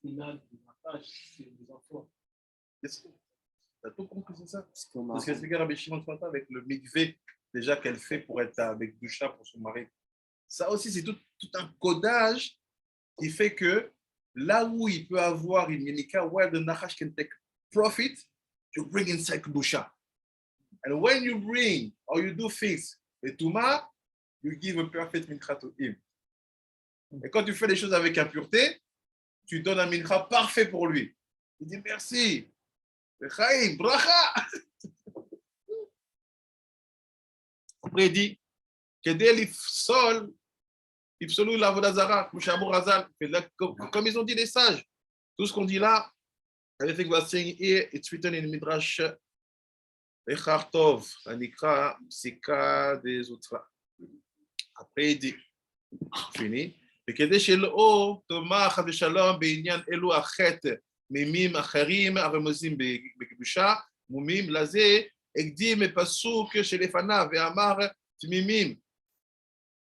final du partage, c'est les enfants. Qu'est-ce que t'as tout compris, c'est ça? Parce qu'on Parce a- qu'expliquait Rabbi Shimon ce matin avec le mikvé, déjà qu'elle fait pour être avec Doucha pour son mari. Ça aussi, c'est tout un codage qui fait que là où il peut avoir une minika, where the Nachash can take profit, you bring inside Kedusha. And when you bring or you do things, et Touma, you give a perfect mincha to him. Et quand tu fais les choses avec impureté, tu donnes un mincha parfait pour lui. Il dit merci. Chaim, bracha. Après, il dit, Kedel ifsol, ifsolu l'avodah zarah, Mouchamou Razal. Comme ils ont dit les sages, tout ce qu'on dit là, everything we're saying here, it's written in Midrash Echar Tov, Anikra, Psika des autres. Après, il dit, fini. וכדי שלא תאמר חס ושלום בעניין אלו החטא מימים אחרים הרמוזים בקדושה מומים לזה הקדים פסוק שלפניו ואמר תמימים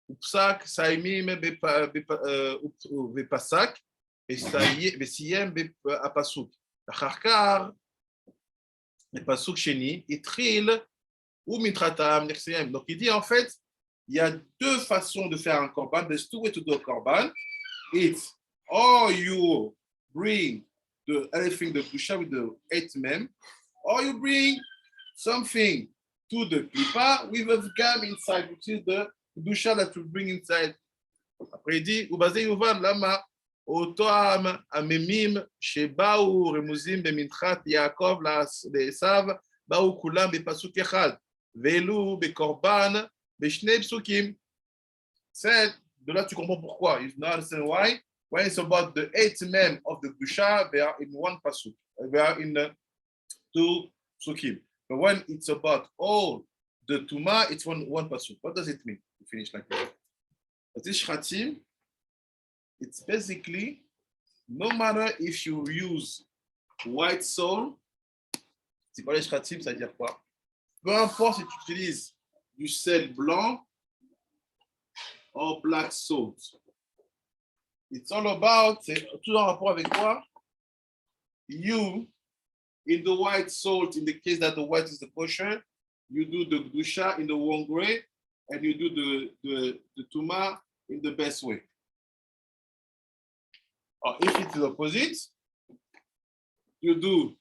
ופסק סיימים ופסק וסיים הפסוק. אחר כך בפסוק שני התחיל ומתחתם נסיים. Donc il dit en fait il y a deux façons de faire un korban. There's two ways to do a korban. It's or you bring anything the Kedusha with the 8 mem, or you bring something to the klipa with a gam inside, which is the Kedusha that you bring inside. Après il dit, ובזה יובן למה אותם הממים שבאו רמוזים במנחת יעקב לעשיו, באו כולם בפסוק אחד, ואלו בקורבן בשני פסוקים. Said, de là tu comprends pourquoi. You know understand why? When it's about the 8 men of the Kedusha, they are in one pasuk. They are in the 2 psukim. But when it's about all the Tuma, it's one pasuk. What does it mean? To finish like that. But this Shchatim, it's basically, no matter if you use white soul, c'est quoi les Shchatim, ça veut dire quoi? Peu importe si tu utilises du sel blanc or black salt. It's all about, c'est tout en rapport avec quoi? You, in the white salt, in the case that the white is the kosher, you do the Kedusha in the one way, and you do the Tuma in the best way. Or if it's the opposite, you do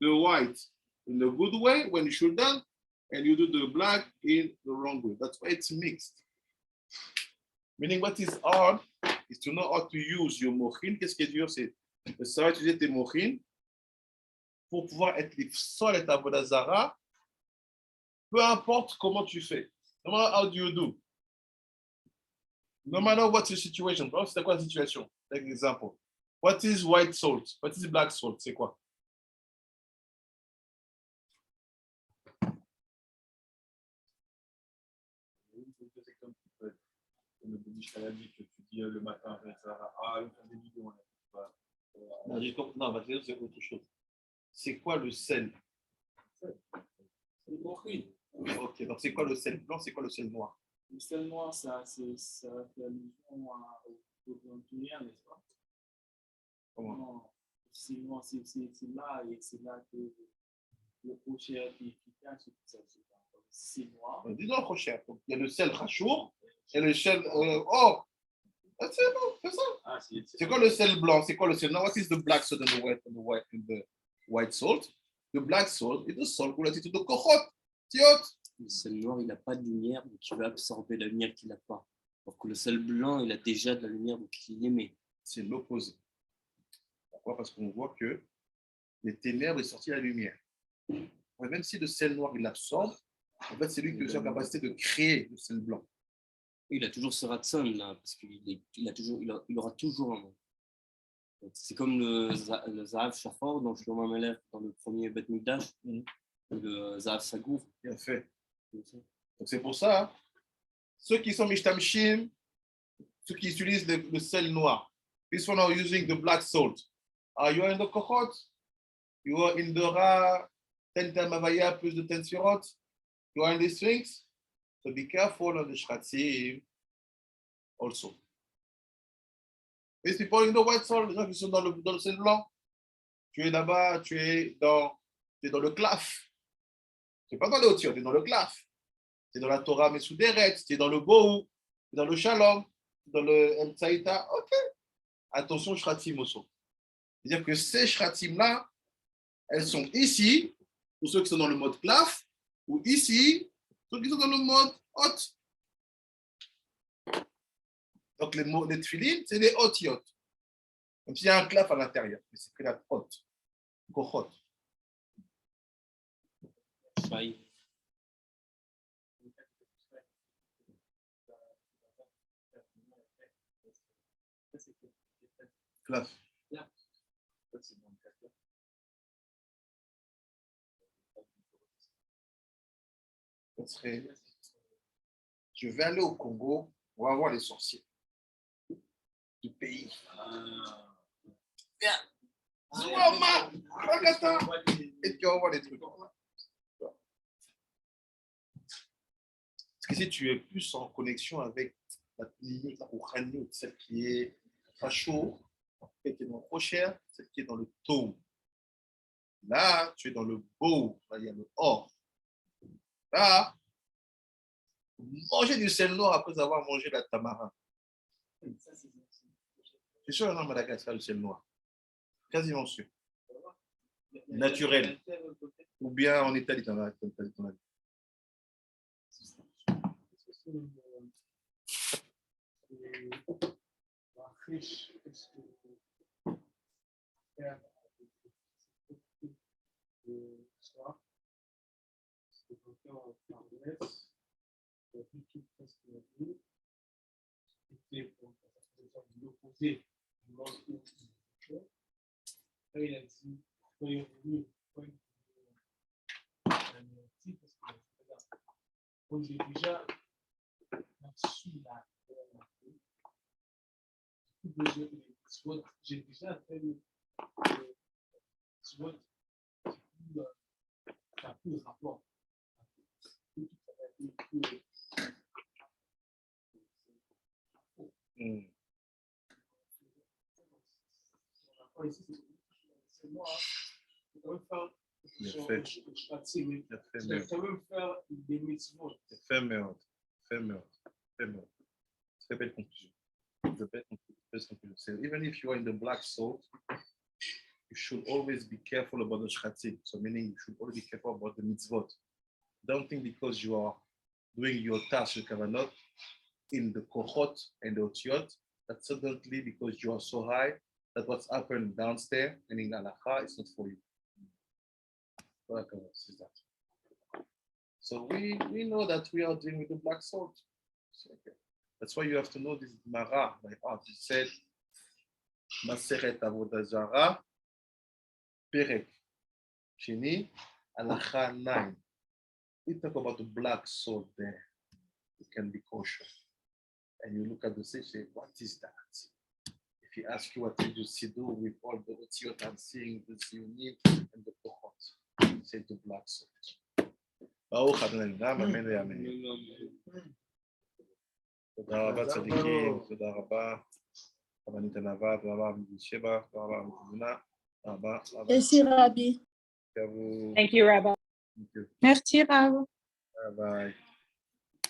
the white in the good way when you shouldn't, and you do the black in the wrong way. That's why it's mixed. Meaning what is hard is to know how to use your mochin. Qu'est-ce qui est dur, c'est de savoir utiliser tes mochin pour pouvoir être sur l'état Avodah Zarah, peu importe comment tu fais. No matter how do you do. No matter what's your situation. C'est quoi la situation? Take an example. What is white salt? What is black salt? C'est quoi? Comme le Béniche dit que tu dis le matin, ah, on fait des vidéos. Non, maintenant, c'est autre chose. C'est quoi le sel? C'est le mokri. Ok, donc c'est quoi le sel blanc? C'est quoi le sel noir? Le sel noir, ça fait allusion au blanc, n'est-ce pas? Comment? C'est noir, c'est là, et c'est là que le cocher qui cache tout ça. C'est noir. On dit non, trop cher. Donc, il y a le sel rachour et le sel or. C'est bon, c'est ça. Ah, C'est quoi le sel blanc? C'est quoi le sel noir? What is the black salt and the white salt? The black salt is the salt related to the kochot. Tiot. Le sel noir, il n'a pas de lumière, donc il va absorber la lumière qu'il n'a pas. Alors que le sel blanc, il a déjà de la lumière, donc il émet. C'est l'opposé. Pourquoi? Parce qu'on voit que les ténèbres est sorti la lumière. Même si le sel noir, il l'absorbe, en fait, c'est lui qui a la capacité de créer le sel blanc. Il a toujours ce ratson là, parce qu'il aura toujours un nom. C'est comme le Zahav Shafor dans Shlomo Amelech, dans le premier Bet Mikdash, le Zahav Sagour. Bien fait. Donc c'est pour ça, ceux qui sont Mishtamshim, ceux qui utilisent le sel noir, this one are using the black salt. You are in the Kochot, you are in the Ra, 10 Tamavaya plus de 10 Sfirot, you are in these things. So be careful on the Shchatzim also. These people in the white soil, les gens qui sont dans le sel blanc, tu es là-bas, tu es dans le claf. Tu n'es pas dans le haut, tu es dans le claf. Tu es dans la Torah Mesuderet, tu es dans le Bohu, tu es dans le Shalom, tu es dans le El Tzaïta. Ok. Attention, Shratim aussi. C'est-à-dire que ces Shratim-là, elles sont ici, pour ceux qui sont dans le mode claf, ou ici, ceux qui sont dans le mode hot. Donc, les tefilines, c'est des hot-yot. Même s'il y a un claf à l'intérieur, mais c'est que la hot. Kohot. Claf. Je vais aller au Congo, on va voir les sorciers du pays. Viens. Zouama, Rakata. Et tu vas voir les trucs. Parce que si tu es plus en connexion avec la Rouhaniout, celle qui est pas chaud, celle qui est dans le Rocher, celle qui est dans le Tau. Là, tu es dans le beau, là, il y a le or. Là, manger du sel noir après avoir mangé la tamarin. C'est sûr, à Madagascar, le sel noir. Quasiment sûr. Naturel. Ou bien en Italie, tu en as. Il a dit, quand j'ai déjà su la j'ai déjà fait le SWOT, ça plus de rapport. Ici, c'est moi, je peux faire je vais quand même faire des mitzvot. Fais merde. Très belle conclusion. Even if you are in the black soul, you should always be careful about the shchatzim. So meaning you should always be careful about the mitzvot. Don't think because you are doing your task, your kavanot, in the kohot and the otiot, that suddenly because you are so high, that what's happened downstairs and in Halakha is not for you. So we know that we are dealing with the black salt. So, okay. That's why you have to know this Mara by heart. It said, Maseret Avodah Zarah, Perek, Shini, Halakha 9. We talk about the black salt there. It can be kosher. And you look at the say, what is that? If he asks you what did you see do with all the otiot and seeing the zionim and the kohot, say the black salt. ברוך אדוני, אמן ואמן. תודה רבה צדיקים, תודה רבה. רבנית ענווה, תודה רבה שבע, תודה רבה מתבונה, תודה רבה. Merci Rabbi. Thank you Rabbi. Merci Rabbi. Bye bye.